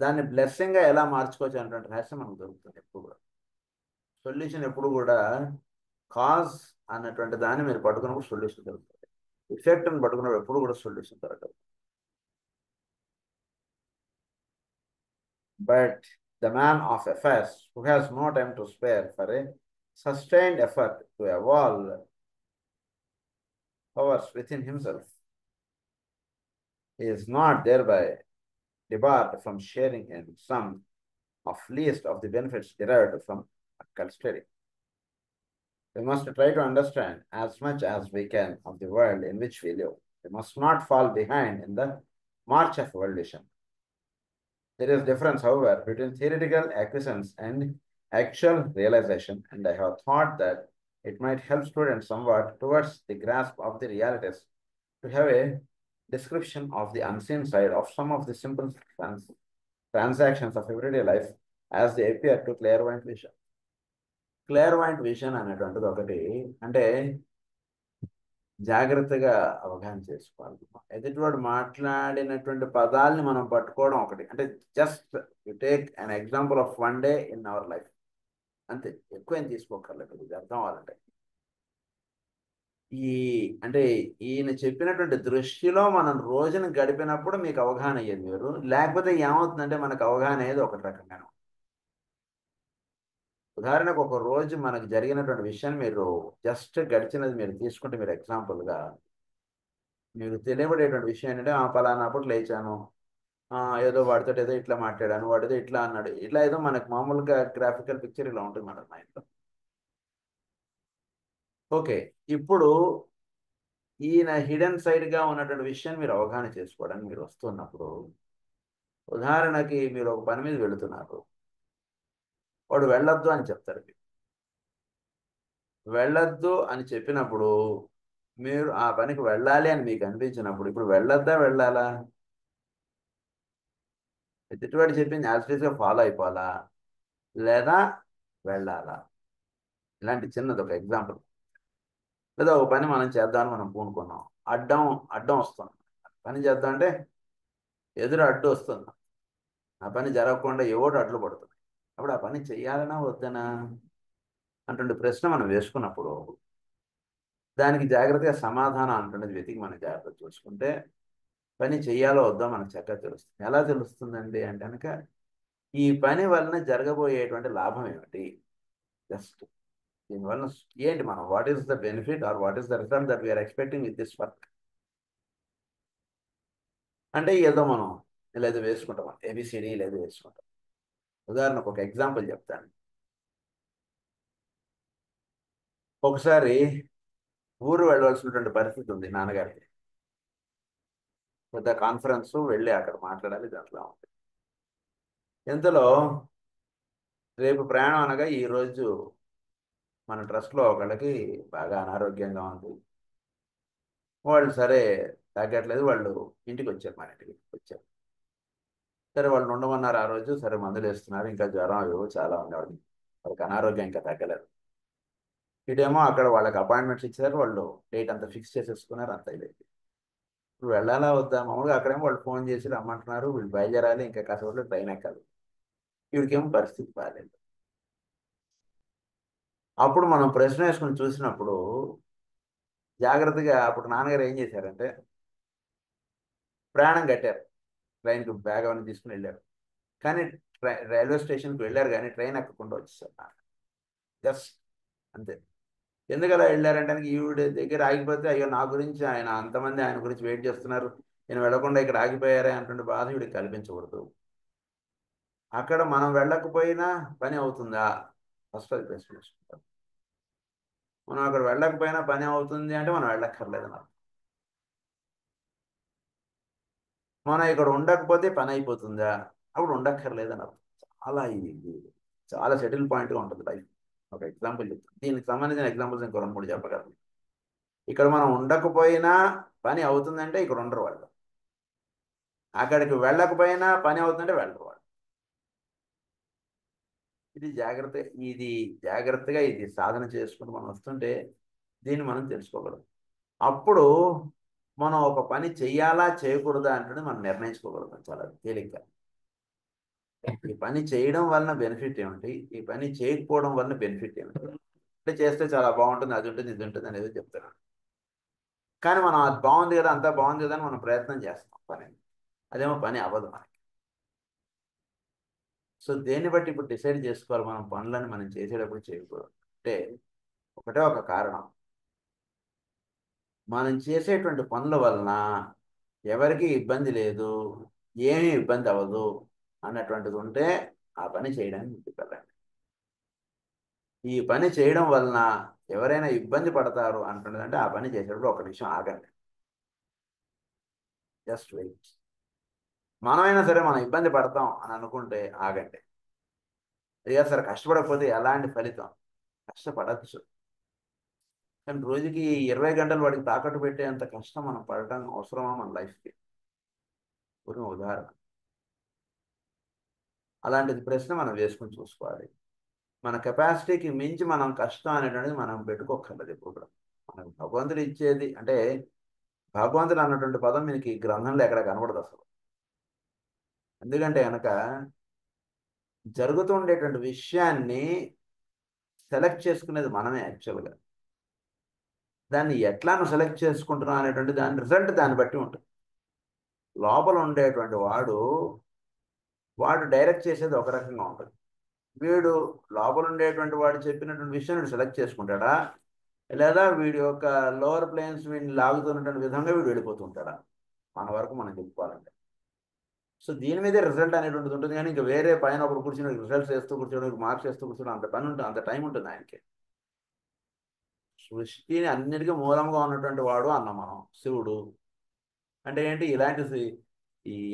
S1: దాన్ని బ్లెస్సింగ్గా ఎలా మార్చుకోవచ్చు అనేటువంటి రహస్యం మనకు దొరుకుతుంది. ఎప్పుడు కూడా సొల్యూషన్ ఎప్పుడు కూడా కాజ్ అన్నటువంటి దాన్ని మీరు పట్టుకున్నప్పుడు సొల్యూషన్ దొరుకుతుంది. ఎఫెక్ట్ని పట్టుకున్నప్పుడు ఎప్పుడు కూడా సొల్యూషన్ దొరకదు. But the man of affairs who has no time to spare for a sustained effort to evolve powers within himself is not thereby debarred from sharing in some of least of the benefits derived from culture. We must try to understand as much as we can of the world in which we live. We must not fall behind in the march of evolution. There is difference, however, between theoretical acquiescence and actual realization, and I have thought that it might help students somewhat towards the grasp of the realities to have a description of the unseen side of some of the simple transactions of everyday life as they appear to clairvoyant vision. Clairvoyant vision అనేటువంటిది ఒకటి అంటే జాగ్రత్తగా అవగాహన చేసుకోవాలి. ఎదుటివాడు మాట్లాడినటువంటి పదాలని మనం పట్టుకోవడం ఒకటి. అంటే just you take an example of one day in our life, అంతే. ఎక్కువ ఏం తీసుకోకర్లేదు. ఇది అర్థం అవ్వాలంటే అంటే ఈయన చెప్పినటువంటి దృష్టిలో మనం రోజును గడిపినప్పుడు మీకు అవగాహన అయ్యేది వేరు. లేకపోతే ఏమవుతుందంటే మనకు అవగాహన అయ్యేది ఒకటి రకంగా. ఉదాహరణకు ఒక రోజు మనకు జరిగినటువంటి విషయాన్ని మీరు జస్ట్ గడిచినది మీరు తీసుకుంటే మీరు ఎగ్జాంపుల్గా మీకు తెలియబడేటువంటి విషయం ఏంటంటే పలానాప్పుడు లేచాను, ఏదో వాడితో ఏదో ఇట్లా మాట్లాడాను, వాడితో ఇట్లా అన్నాడు, ఇట్లా ఏదో మనకు మామూలుగా గ్రాఫికల్ పిక్చర్ ఇలా ఉంటుంది మన మైండ్లో. ఓకే, ఇప్పుడు ఈయన హిడెన్ సైడ్గా ఉన్నటువంటి విషయాన్ని మీరు అవగాహన చేసుకోవడానికి మీరు వస్తున్నప్పుడు, ఉదాహరణకి మీరు ఒక పని మీద వెళుతున్నారు, వాడు వెళ్ళొద్దు అని చెప్తారు. వెళ్ళొద్దు అని చెప్పినప్పుడు మీరు ఆ పనికి వెళ్ళాలి అని మీకు అనిపించినప్పుడు ఇప్పుడు వెళ్ళొద్దా వెళ్ళాలా? ఎదుటివాడు చెప్పింది యాజిటీస్గా ఫాలో అయిపోవాలా లేదా వెళ్ళాలా? ఇలాంటి చిన్నది ఒక ఎగ్జాంపుల్. లేదా ఒక పని మనం చేద్దామని మనం పూనుకున్నాం, అడ్డం వస్తుంది. పని చేద్దాం అంటే ఎదురు అడ్డు వస్తుంది, ఆ పని జరగకుండా ఏవోటి అడ్లు పడుతుంది. అప్పుడు ఆ పని చెయ్యాలనా వద్దనా అంటుండే ప్రశ్న మనం వేసుకున్నప్పుడు దానికి జాగ్రత్తగా సమాధానం అంటున్నది వెతికి మనం జాగ్రత్తగా చూసుకుంటే పని చెయ్యాలో వద్దో మనకు చక్కగా తెలుస్తుంది. ఎలా తెలుస్తుందండి అంటే కనుక ఈ పని వలన జరగబోయేటువంటి లాభం ఏమిటి, జస్ట్ దీనివల్ల ఏంటి, మనం what is the benefit or what is the result that we're expecting with this work. అంటే ఏదో మనం ఇలా ఏదో వేసుకుంటాం, ఏబిసిడి ఇలా ఏదో వేసుకుంటాం. ఉదాహరణకు ఒక ఎగ్జాంపుల్ చెప్తాను. ఒకసారి ఊరు వెళ్ళవలసినటువంటి పరిస్థితి ఉంది నాన్నగారికి. పెద్ద కాన్ఫరెన్స్ వెళ్ళి అక్కడ మాట్లాడాలి, దాంట్లో ఉంది. ఇంతలో రేపు ప్రయాణం అనగా ఈరోజు మన ట్రస్ట్లో ఒకళ్ళకి బాగా అనారోగ్యంగా ఉంది. వాళ్ళు సరే తగ్గట్లేదు, వాళ్ళు ఇంటికి వచ్చారు, మన ఇంటికి వచ్చారు. సరే వాళ్ళు ఉండమన్నారు ఆ రోజు. సరే మందులు వేస్తున్నారు, ఇంకా జ్వరం ఏవో చాలా ఉండేవాళ్ళు, వాళ్ళకి అనారోగ్యం ఇంకా తగ్గలేదు. ఇటేమో అక్కడ వాళ్ళకి అపాయింట్మెంట్స్ ఇచ్చారు, వాళ్ళు డేట్ అంతా ఫిక్స్ చేసేసుకున్నారు, అంత ఇదైంది. ఇప్పుడు వెళ్ళాలా వద్దా? మామూలుగా అక్కడేమో వాళ్ళు ఫోన్ చేసి రమ్మంటున్నారు, వీళ్ళు బయలుదేరాలి, ఇంకా కాసేపట్లో ట్రైన్ ఎక్కాలి. వీడికేమో పరిస్థితి బాగాలేదు. అప్పుడు మనం ప్రశ్న వేసుకుని చూసినప్పుడు జాగ్రత్తగా అప్పుడు నాన్నగారు ఏం చేశారంటే ప్రయాణం కట్టారు, ట్రైన్కి బ్యాగ్ అవన్నీ తీసుకుని వెళ్ళారు. కానీ రైల్వే స్టేషన్కి వెళ్ళారు, కానీ ట్రైన్ ఎక్కకుండా వచ్చేసారు జస్ట్ అంతే. ఎందుకు అలా వెళ్ళారంటే ఈవిడ దగ్గర ఆగిపోతే అయ్యో నా గురించి ఆయన అంతమంది ఆయన గురించి వెయిట్ చేస్తున్నారు, నేను వెళ్ళకుండా ఇక్కడ ఆగిపోయారే అటువంటి బాధ వీడికి కల్పించకూడదు. అక్కడ మనం వెళ్ళకపోయినా పని అవుతుందా? ఫస్ట్ అది ప్రశ్న వేసుకుంటాం. మనం అక్కడ వెళ్ళకపోయినా పని అవుతుంది అంటే మనం వెళ్ళక్కర్లేదు అన్నమాట. మనం ఇక్కడ ఉండకపోతే పని అయిపోతుందా? అప్పుడు ఉండక్కర్లేదు అన్నమాట. చాలా ఇది చాలా సెటిల్ పాయింట్గా ఉంటుంది లైఫ్. ఒక ఎగ్జాంపుల్ చెప్తాను, దీనికి సంబంధించిన ఎగ్జాంపుల్స్ ఇంకో 2, 3 చెప్పగలను. ఇక్కడ మనం ఉండకపోయినా పని అవుతుందంటే ఇక్కడ ఉండరు వాళ్ళు. అక్కడికి వెళ్ళకపోయినా పని అవుతుందంటే వెళ్ళరు వాళ్ళు. ఇది జాగ్రత్త, ఇది జాగ్రత్తగా ఇది సాధన చేసుకుని మనం వస్తుంటే దీన్ని మనం తెలుసుకోగలం. అప్పుడు మనం ఒక పని చెయ్యాలా చేయకూడదా అంటే మనం నిర్ణయించుకోగలుగుతాం చాలా తేలిగ్గా. ఈ పని చేయడం వలన బెనిఫిట్ ఏమిటి, ఈ పని చేయకపోవడం వలన బెనిఫిట్ ఏమిటి, అంటే చేస్తే చాలా బాగుంటుంది, అది ఉంటుంది, ఇది ఉంటుంది అనేది చెప్తాను. కానీ మనం అది బాగుంది కదా, అంతా బాగుంది కదా అని మనం ప్రయత్నం చేస్తాం పని, అదేమో పని అవ్వదు మనకి. సో దేన్ని బట్టి ఇప్పుడు డిసైడ్ చేసుకోవాలి మనం పనులను మనం చేసేటప్పుడు చేయకూడదు అంటే ఒకటే ఒక కారణం, మనం చేసేటువంటి పనుల వలన ఎవరికి ఇబ్బంది లేదు, ఏమీ ఇబ్బంది అవ్వదు అన్నటువంటిది ఉంటే ఆ పని చేయడానికి ముందుకు వెళ్ళండి. ఈ పని చేయడం వలన ఎవరైనా ఇబ్బంది పడతారు అంటున్నదంటే ఆ పని చేసేటప్పుడు ఒక నిమిషం ఆగండి, జస్ట్ వెయిట్. మనమైనా సరే మనం ఇబ్బంది పడతాం అని అనుకుంటే ఆగండి. అయ్యా సరే కష్టపడకపోతే ఎలాంటి ఫలితం? కష్టపడచ్చు, కానీ రోజుకి 20 గంటలు వాడికి తాకట్టు పెట్టేంత కష్టం మనం పడటం అవసరమా మన లైఫ్కి? ఒక ఉదాహరణ. అలాంటిది ప్రశ్న మనం వేసుకుని చూసుకోవాలి. మన కెపాసిటీకి మించి మనం కష్టం అనేటువంటిది మనం పెట్టుకోకర్లేదు ఎప్పుడు కూడా. మనకు భగవంతుడు ఇచ్చేది అంటే భగవంతుడు అన్నటువంటి పదం మీకు ఈ గ్రంథంలో ఎక్కడ కనబడదు అసలు. ఎందుకంటే కనుక జరుగుతుండేటువంటి విషయాన్ని సెలెక్ట్ చేసుకునేది మనమే యాక్చువల్గా. దాన్ని ఎట్లా నువ్వు సెలెక్ట్ చేసుకుంటున్నావు అనేటువంటి దాని రిజల్ట్ దాన్ని బట్టి ఉంటుంది. లోపల ఉండేటువంటి వాడు డైరెక్ట్ చేసేది ఒక రకంగా ఉంటుంది. వీడు లోపల ఉండేటువంటి వాడు చెప్పినటువంటి విషయం వీడు సెలెక్ట్ చేసుకుంటాడా, లేదా వీడి యొక్క లోవర్ ప్లేన్స్ వీడిని లాగుతున్నటువంటి విధంగా వీడు వెళ్ళిపోతుంటాడా, మన వరకు మనం చెప్పుకోవాలంటే. సో దీని మీదే రిజల్ట్ అనేటువంటిది ఉంటుంది, కానీ ఇంకా వేరే పైన ఒకరు కూర్చొని రిజల్ట్స్ వేస్తూ కూర్చోడం, మార్క్స్ వేస్తూ కూర్చోడం అంత పని ఉంటుంది, అంత టైం ఉంటుంది ఆయనకి. సృష్టిని అన్నిటికీ మూలంగా ఉన్నటువంటి వాడు అన్నాం మనం శివుడు. అంటే ఏంటి,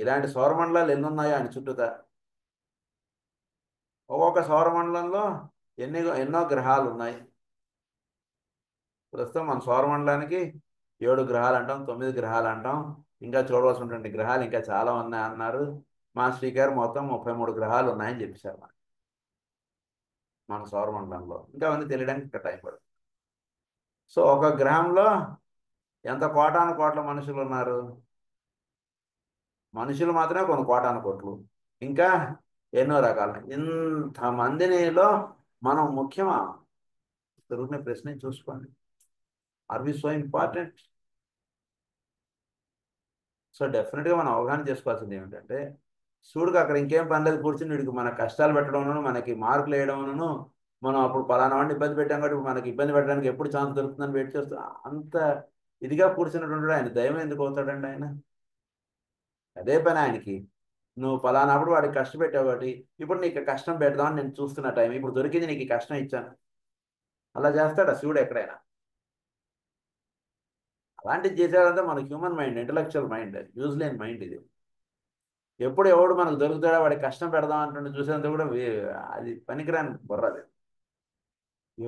S1: ఇలాంటి సౌరమండలాలు ఎన్ని ఉన్నాయో ఆయన చుట్టూతా. ఒక్కొక్క సౌరమండలంలో ఎన్నో గ్రహాలు ఉన్నాయి. ప్రస్తుతం మన సౌరమండలానికి 7 గ్రహాలు అంటాం, 9 గ్రహాలు అంటాం. ఇంకా చూడవలసినటువంటి గ్రహాలు ఇంకా చాలా ఉన్నాయి అన్నారు మాస్టర్ గారు. మొత్తం 33 గ్రహాలు ఉన్నాయని చెప్పేశారు మన సౌరమండలంలో. ఇంకా అవన్నీ తెలియడానికి ఇంకా టైం పడుతుంది. సో ఒక గ్రహంలో ఎంత కోటాను కోట్ల మనుషులు ఉన్నారు? మనుషులు మాత్రమే కొన్ని కోటాను కోట్లు, ఇంకా ఎన్నో రకాలు. ఇంతమందినిలో మనం ముఖ్యమా? దొరికిన ప్రశ్న చూసుకోండి. Are we so important? So డెఫినెట్గా మనం అవగాహన చేసుకోవాల్సింది ఏమిటంటే చూడుకు అక్కడ ఇంకేం పని లేదు, కూర్చుని వీడికి మన కష్టాలు పెట్టడం, మనకి మార్కులు వేయడం, మనం అప్పుడు పలానా వాడిని ఇబ్బంది పెట్టాం కాబట్టి మనకి ఇబ్బంది పెట్టడానికి ఎప్పుడు ఛాన్స్ దొరుకుతుందని వెయిట్ చేస్తూ అంత ఇదిగా కూర్చున్నటువంటి ఆయన దైవం ఎందుకు అవుతాడండి? ఆయన అదే పని ఆయనకి. నువ్వు పలానాప్పుడు వాడికి కష్టపెట్టావు కాబట్టి ఇప్పుడు నీకు కష్టం పెడదామని నేను చూస్తున్న టైం, ఇప్పుడు దొరికింది నీకు ఈ కష్టం ఇచ్చాను. అలా చేస్తాడా శివుడు ఎక్కడైనా? అలాంటిది చేసేదంతా మన human mind, intellectual mind, use లేని మైండ్ ఇది. ఎప్పుడు ఎవడు మనకు దొరుకుతాడో వాడికి కష్టం పెడదాం అంటుంటే చూసేంత కూడా అది పనికిరాని బుర్ర అది.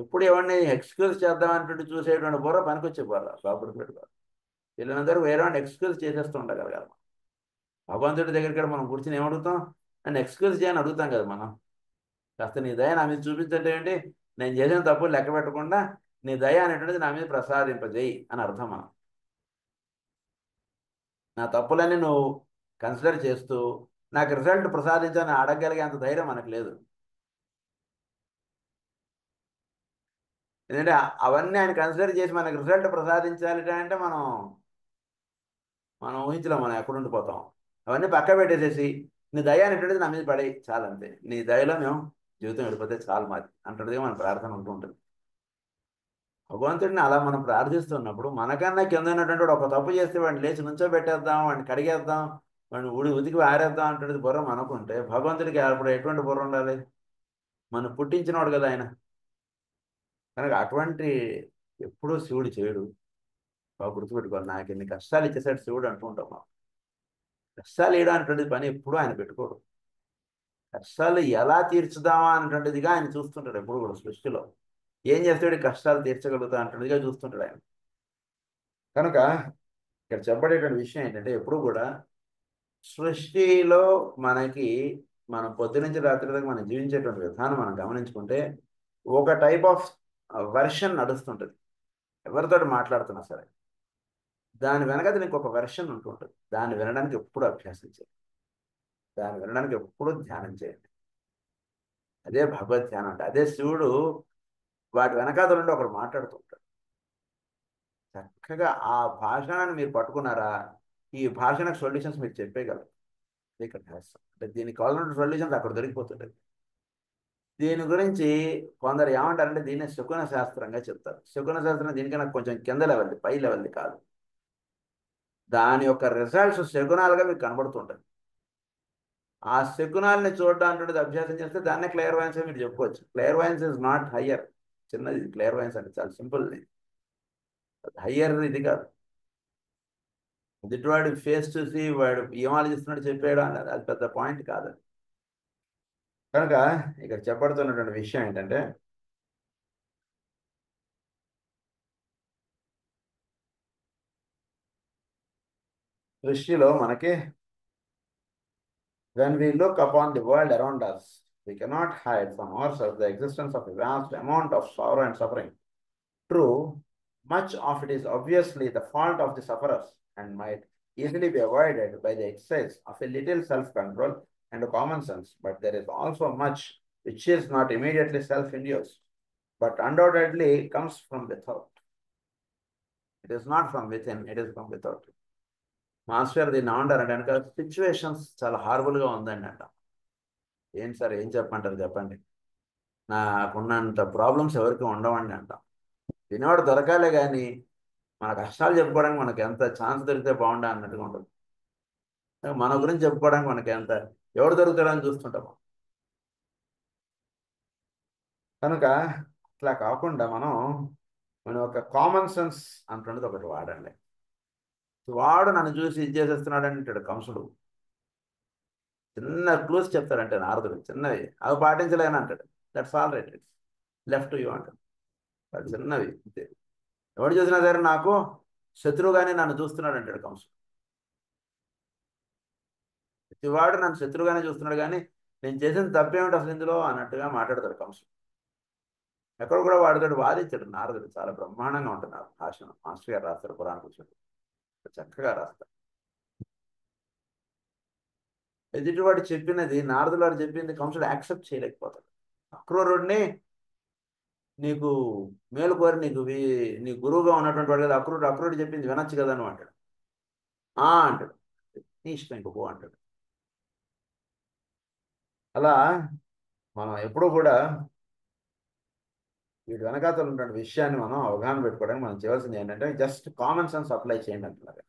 S1: ఎప్పుడు ఎవరిని ఎక్స్క్యూజ్ చేద్దాం అంటుంటే చూసేటువంటి బుర్ర పనికొచ్చే బుర్ర బాబుడు పెట్టుకో. వీళ్ళందరూ వేరే వాడిని ఎక్స్క్యూజ్ చేసేస్తూ ఉండగలగాలి. భగవంతుడి దగ్గరికి కూడా మనం కూర్చొని ఏమడుగుతాం? నన్ను ఎక్స్క్యూజ్ చేయని అడుగుతాం కదా మనం. కాస్త నీ దయ నా మీద చూపించంటే ఏంటి, నేను చేసిన తప్పులు లెక్క పెట్టకుండా నీ దయ అనేటువంటిది నా మీద ప్రసాదింపజేయి అని అర్థం మనం. నా తప్పులన్నీ నువ్వు కన్సిడర్ చేస్తూ నాకు రిజల్ట్ ప్రసాదించాలని అడగగలిగే అంత ధైర్యం మనకు లేదు. ఎందుకంటే అవన్నీ ఆయన కన్సిడర్ చేసి మనకు రిజల్ట్ ప్రసాదించాలి అంటే మనం మనం ఊహించలేం మనం ఎక్కడ ఉండిపోతాం. అవన్నీ పక్క పెట్టేసేసి నీ దయ అనేటువంటిది నా మీద పడే చాలంతే, నీ దయలో మేము జీవితం వెళ్ళిపోతే చాలు మాది అంటున్నది మన ప్రార్థన ఉంటూ ఉంటుంది. భగవంతుడిని అలా మనం ప్రార్థిస్తున్నప్పుడు మనకన్నా కింద ఉన్నటువంటి వాడు ఒక తప్పు చేస్తే వాడిని లేచి నుంచోబెట్టేద్దాం, వాడిని కడిగేద్దాం, వాడిని ఉతికి ఆరేద్దాం అంటున్నది బుర్ర మనకుంటే భగవంతుడికి అప్పుడు ఎటువంటి బుర్ర ఉండాలి? మనం పుట్టించినవాడు కదా ఆయన. కనుక అటువంటి ఎప్పుడూ శివుడు చేయడు. బాగా గుర్తుపెట్టుకోవాలి. నాకు ఎన్ని కష్టాలు ఇచ్చేసాడు శివుడు అంటూ ఉంటాం మనం. కష్టాలు వేయడం పని ఎప్పుడూ ఆయన పెట్టుకోడు. కష్టాలు ఎలా తీర్చుదామా అనేటువంటిదిగా ఆయన చూస్తుంటాడు ఎప్పుడు కూడా సృష్టిలో. ఏం చేస్తాడు కష్టాలు తీర్చగలుగుతా అంటున్నదిగా చూస్తుంటాడు ఆయన. కనుక ఇక్కడ చెప్పబడేటువంటి విషయం ఏంటంటే ఎప్పుడు కూడా సృష్టిలో మనకి మనం పొద్దు నుంచి రాత్రి దాకా మనం జీవించేటువంటి విధానం మనం గమనించుకుంటే ఒక టైప్ ఆఫ్ వెర్షన్ నడుస్తుంటుంది. ఎవరితోటి మాట్లాడుతున్నా సరే దాని వెనక నీకు ఒక వెర్షన్ ఉంటుంటుంది. దాన్ని వినడానికి ఎప్పుడు అభ్యాసం చేయండి, దాన్ని వినడానికి ఎప్పుడు ధ్యానం చేయండి. అదే భగవద్ ధ్యానం అంటే. అదే శివుడు వాటి వెనకాల నుండి ఒకడు మాట్లాడుతూ ఉంటాడు. చక్కగా ఆ భాషణాన్ని మీరు పట్టుకున్నారా, ఈ భాషణకు సొల్యూషన్స్ మీరు చెప్పేయగలరు. ఇక్కడ చేస్తాం అంటే దీనికి కావాల్సిన సొల్యూషన్స్ అక్కడ దొరికిపోతుంటాయి. దీని గురించి కొందరు ఏమంటారంటే దీన్ని శకున శాస్త్రంగా చెప్తారు. శకున శాస్త్రం దీనికన్నా కొంచెం కింద లెవెల్ది, పై లెవెల్ది కాదు. దాని యొక్క రిజల్ట్స్ శకునాలుగా మీకు కనబడుతుంటాయి. ఆ శకునాలని చూడడానికి అభ్యాసం చేస్తే దాన్నే క్లియర్ వాయిన్స్ మీరు చెప్పుకోవచ్చు. Clear veins is not higher, చిన్నది క్లియర్ వాయిన్స్ అంటే చాలా సింపుల్. హయ్యర్ ఇది కాదు. ఎదుటివాడు ఫేస్ చూసి వాడు ఏం ఆలోచిస్తున్నాడు చెప్పాడు అన్నది అది పెద్ద పాయింట్ కాదు. కనుక ఇక్కడ చెప్పబడుతున్నటువంటి విషయం ఏంటంటే సృష్టిలో మనకి when we look upon the world around us, we cannot hide from ourselves the existence of a vast amount of sorrow and suffering. True, much of it is obviously the fault of the sufferers and might easily be avoided by the exercise of a little self-control and common sense. But there is also much which is not immediately self-induced, but undoubtedly comes from without. It is not from within, it is from without. Master దీన్ని ఏమంటారంటే కనుక situations చాలా హార్బుల్గా ఉందండి అంట. ఏంటి sir ఏం చెప్పమంటారు చెప్పండి, నాకున్నంత ప్రాబ్లమ్స్ ఎవరికి ఉండవండి అంట. వినేవాడు దొరకాలే కానీ మన కష్టాలు చెప్పుకోవడానికి మనకి ఎంత ఛాన్స్ దొరికితే బాగుండా అన్నట్టుగా ఉంటుంది. మన గురించి చెప్పుకోవడానికి మనకి ఎంత ఎవడు దొరుకుతాడని చూస్తుంటాం. కనుక అట్లా కాకుండా మనం ఒక కామన్ సెన్స్ అంటున్నది ఒకటి వాడండి. వాడు నన్ను చూసి ఇది చేసేస్తున్నాడు అంటాడు కంసుడు. చిన్న క్లూస్ చెప్తాడంటే నారదుడు, చిన్నవి అవి పాటించలేని అంటాడు. That's all right, it's left to you అంటాడు. అది చిన్నవి అంతే. ఎవడు చూసినా సరే నాకు శత్రువుగానే నన్ను చూస్తున్నాడు అంటాడు కంసుడు. ప్రతివాడు నన్ను శత్రువుగానే చూస్తున్నాడు కానీ నేను చేసిన తప్పేమిటి అసలు ఇందులో అన్నట్టుగా మాట్లాడతాడు కంసుడు. ఎక్కడ కూడా వాడితో వాదించాడు నారదుడు. చాలా బ్రహ్మాండంగా ఉంటుంది ఆ భాషను. మాస్టర్ గారు రాస్తారు పురాణ కూర్చొని, చక్కగా రాస్తారు. ఎదుటివాడు చెప్పినది, నారదుడు వాడు చెప్పింది కంసుడు యాక్సెప్ట్ చేయలేకపోతాడు. అక్రూరుడిని నీకు మేలు కోరి నీ గురువుగా ఉన్నటువంటి వాడు కదా అక్రూరుడు, అక్రూరుడు చెప్పింది వినొచ్చు కదా అని అంటాడు. అంటాడు, నీ ఇష్టం ఇంక పో అంటాడు. అలా మనం ఎప్పుడూ కూడా వీటి వెనకాతలు ఉన్నటువంటి విషయాన్ని మనం అవగాహన పెట్టుకోవడానికి మనం చేయాల్సింది ఏంటంటే జస్ట్ కామన్ సెన్స్ అప్లై చేయండి అంటున్నారు.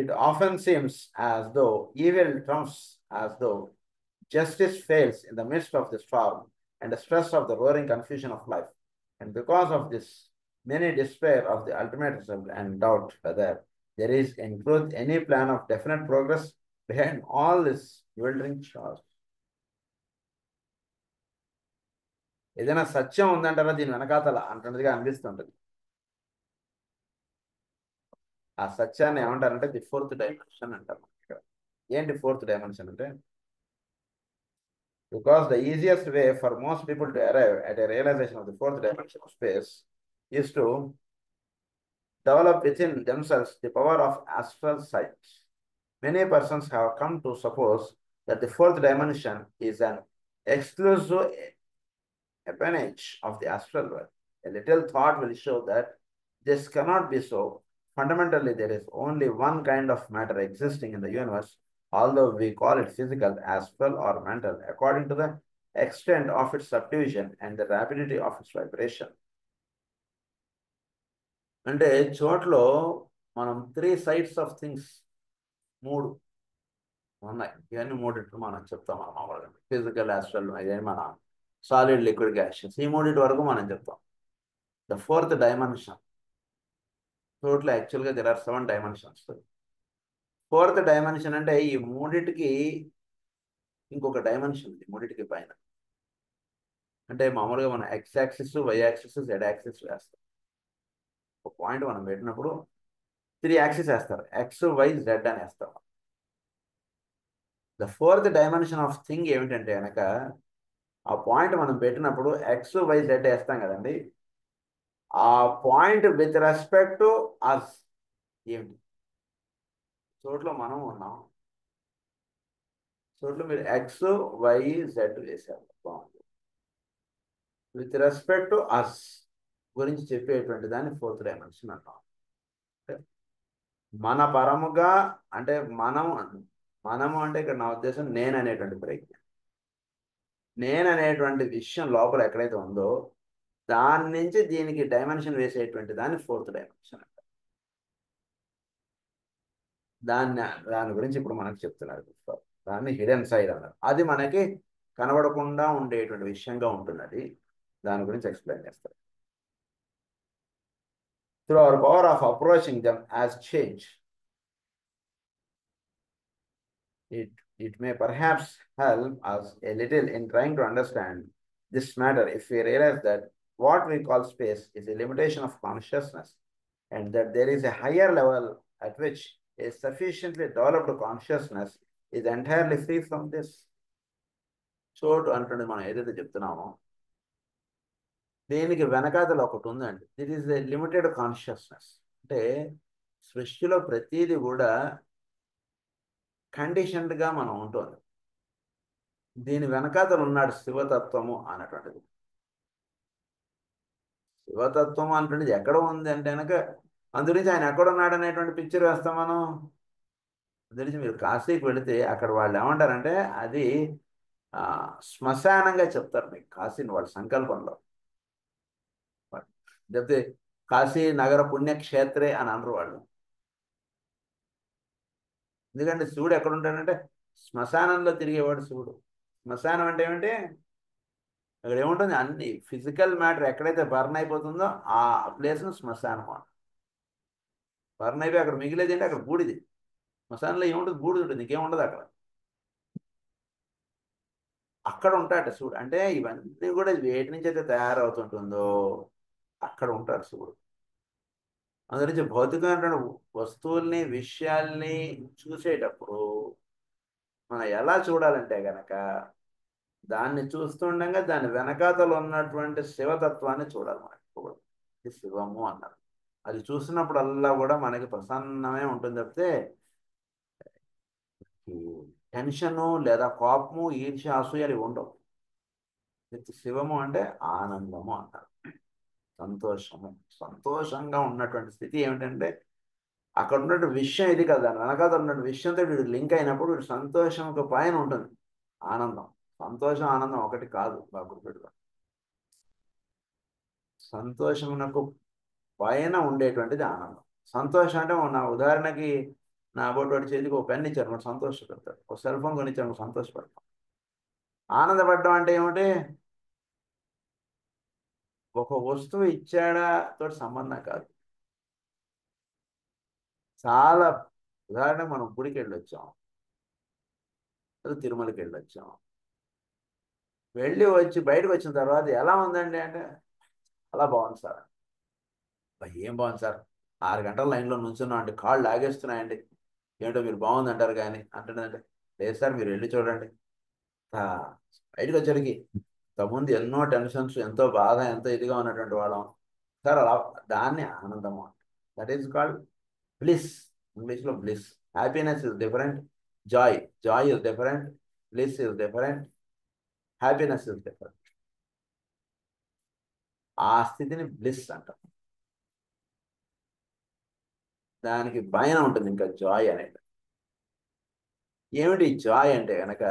S1: It often seems as though evil trumps, as though justice fails in the midst of the storm and the stress of the roaring confusion of life. And because of this, many despair of the ultimate result and doubt whether there is in truth any plan of definite progress behind all this bewildering chaos. ఏదైనా సత్యం ఉందంటారా దీని వెనకాతల అంటున్నదిగా అనిపిస్తుంటుంది. ఆ సత్యాన్ని ఏమంటారంటే the fourth dimension అంటారు. ఏంటి ఫోర్త్ డైమెన్షన్ అంటే, because the easiest way for most people to arrive at a realization of the fourth dimension of space is to develop within themselves the power of astral sight. Many persons have come to suppose that the fourth dimension is an exclusive appanage of the astral world. A little thought will show that this cannot be so. Fundamentally, there is only one kind of matter existing in the universe, although we call it physical, astral, or mental, according to the extent of its subdivision and the rapidity of its vibration. అంటే చోట్లో మనం 3 sides of things, 3 ఉన్నాయి. ఇవన్నీ మూడిట్లు మనం చెప్తాం. మనం మామూలుగా physical, astral, ఇవన్నీ మన సాలిడ్, లిక్విడ్, గ్యాషియస్, ఈ మూడింటి వరకు మనం చెప్తాం. ద ఫోర్త్ డైమెన్షన్, టోటల్ యాక్చువల్గా there are 7 dimensions. Fourth dimension అంటే ఈ మూడిటికి ఇంకొక డైమెన్షన్ ఉంది, మూడిటికి పైన. అంటే మామూలుగా మనం X axis, Y axis, Z axis వేస్తాం. ఒక పాయింట్ మనం పెట్టినప్పుడు 3 యాక్సిస్ వేస్తారు, ఎక్స్, వై, జెడ్ అని వేస్తాం. The fourth dimension of thing ఏమిటంటే కనుక, ఆ పాయింట్ మనం పెట్టినప్పుడు ఎక్స్, వై, జెడ్ వేస్తాం కదండి. ఆ point with respect to us ఏమిటి? చోట్ల మనం ఉన్నాం, చోట్ల మీరు ఎక్స్, వై, జెడ్ వేశారు, బాగుంది. విత్ రెస్పెక్ట్ టు అస్ గురించి చెప్పేటువంటి దాన్ని ఫోర్త్ డైమెన్షన్ అంటాం. మన పరముగా అంటే మనము అంటే ఇక్కడ నా ఉద్దేశం నేను అనేటువంటి ప్రజ్ఞ. నేను అనేటువంటి విషయం లోపల ఎక్కడైతే ఉందో దాని నుంచి దీనికి డైమెన్షన్ వేసేటువంటి దాన్ని ఫోర్త్ డైమెన్షన్ అంటారు. దాని గురించి ఇప్పుడు మనకు చెప్తున్నారు. దాన్ని హిడెన్ సైడ్ అన్నారు. అది మనకి కనబడకుండా ఉండేటువంటి విషయంగా ఉంటున్నది. దాని గురించి ఎక్స్ప్లెయిన్ చేస్తారు. Through our power of approaching them as change, it may perhaps help us a little in trying to understand this matter if we realize that what we call space is a limitation of consciousness, and that there is a higher level at which a sufficiently developed consciousness is entirely free from this. చోటు అంటుండే మనం ఏదైతే చెప్తున్నామో దీనికి వెనకాతలు ఒకటి ఉందండి. దిట్ is a limited consciousness. అంటే సృష్టిలో ప్రతిదీ కూడా కండిషన్డ్గా మనం ఉంటుంది. దీని వెనకాతలు ఉన్నాడు శివతత్వము అన్నటువంటిది. శివతత్వం అంటుండేది ఎక్కడ ఉంది అంటే కనుక అందుగురించి ఆయన ఎక్కడున్నాడు అనేటువంటి పిక్చర్ వేస్తాం మనం. అందుగురించి మీరు కాశీకి వెళితే అక్కడ వాళ్ళు ఏమంటారంటే అది శ్మశానంగా చెప్తారు మీకు కాశీని వాళ్ళ సంకల్పంలో. చెప్తే కాశీ నగర పుణ్యక్షేత్రే అని అనరు వాళ్ళు. ఎందుకంటే శివుడు ఎక్కడ ఉంటాడంటే శ్మశానంలో తిరిగేవాడు శివుడు. శ్మశానం అంటే ఏమంటే అక్కడ ఏముంటుంది, అన్ని ఫిజికల్ మ్యాటర్ ఎక్కడైతే బర్న్ అయిపోతుందో ఆ ప్లేస్ను శ్మశానం అంట. బర్న్ అయిపోయి అక్కడ మిగిలేది అంటే అక్కడ బూడిది. శ్మశానంలో ఏముంటుంది, బూడిది ఉంటుంది, ఇంకేముండదు అక్కడ. అక్కడ ఉంటాడు శివుడు. అంటే ఇవన్నీ కూడా వేటి నుంచి అయితే తయారవుతుంటుందో అక్కడ ఉంటాడు శివుడు. అందుగురించి భౌతికమైనటువంటి వస్తువుల్ని, విషయాల్ని చూసేటప్పుడు మనం ఎలా చూడాలంటే గనక దాన్ని చూస్తుండగా దాని వెనకాతలు ఉన్నటువంటి శివతత్వాన్ని చూడాలి. మనకి ఇది శివము అన్నారు. అది చూసినప్పుడల్లా కూడా మనకి ప్రసన్నమే ఉంటుంది తప్పితే టెన్షను లేదా కోపము, ఈర్ష్య, అసూయలు ఉండవు. శివము అంటే ఆనందము అంటారు. సంతోషము, సంతోషంగా ఉన్నటువంటి స్థితి ఏమిటంటే అక్కడ ఉన్నటువంటి విషయం ఇది కదా, దాని వెనకాల ఉన్నటువంటి విషయంతో వీడు లింక్ అయినప్పుడు వీడు సంతోషంకు పైన ఉంటుంది ఆనందం. సంతోషం, ఆనందం ఒకటి కాదు, బాగా గుర్తుపెట్టుకో. సంతోషమునకు పైన ఉండేటువంటిది ఆనందం. సంతోషం అంటే నా ఉదాహరణకి నా బోటి వాడి చేతికి ఒక పెన్ ఇచ్చారు మనం సంతోషపడతాడు, ఒక సెల్ ఫోన్ కొనిచ్చారు మనం సంతోషపడతాం. ఆనందపడడం అంటే ఏమిటి? ఒక వస్తువు ఇచ్చాడా తోటి సంబంధం కాదు. చాలా ఉదాహరణ, మనం గుడికి వెళ్ళొచ్చాం, లేదా తిరుమలకి వెళ్ళొచ్చాం, వెళ్ళి వచ్చి బయటకు వచ్చిన తర్వాత ఎలా ఉందండి అంటే, అలా బాగుంది సార్. ఏం బాగుంది సార్, 6 గంటల లైన్లో నుంచున్నాం అండి, కాళ్ళు లాగేస్తున్నాయండి, ఏంటో మీరు బాగుంది అంటారు కానీ అంటుందంటే, లేదు సార్ మీరు వెళ్ళి చూడండి. ఆ, బయటకు వచ్చరికి ఇంతకుముందు ఎన్నో టెన్షన్స్, ఎంతో బాధ, ఎంతో ఇదిగా ఉన్నటువంటి వాళ్ళం సార్, అలా దాన్ని ఆనందము. That is called bliss. ఇంగ్లీష్లో bliss. Happiness is different, joy joy is different, bliss is different, happiness is different. ఆ స్థితిని బ్లిస్ అంటాం. దానికి పైన ఉంటుంది ఇంకా జాయ్ అనేది. ఏమిటి జాయ్ అంటే కనుక,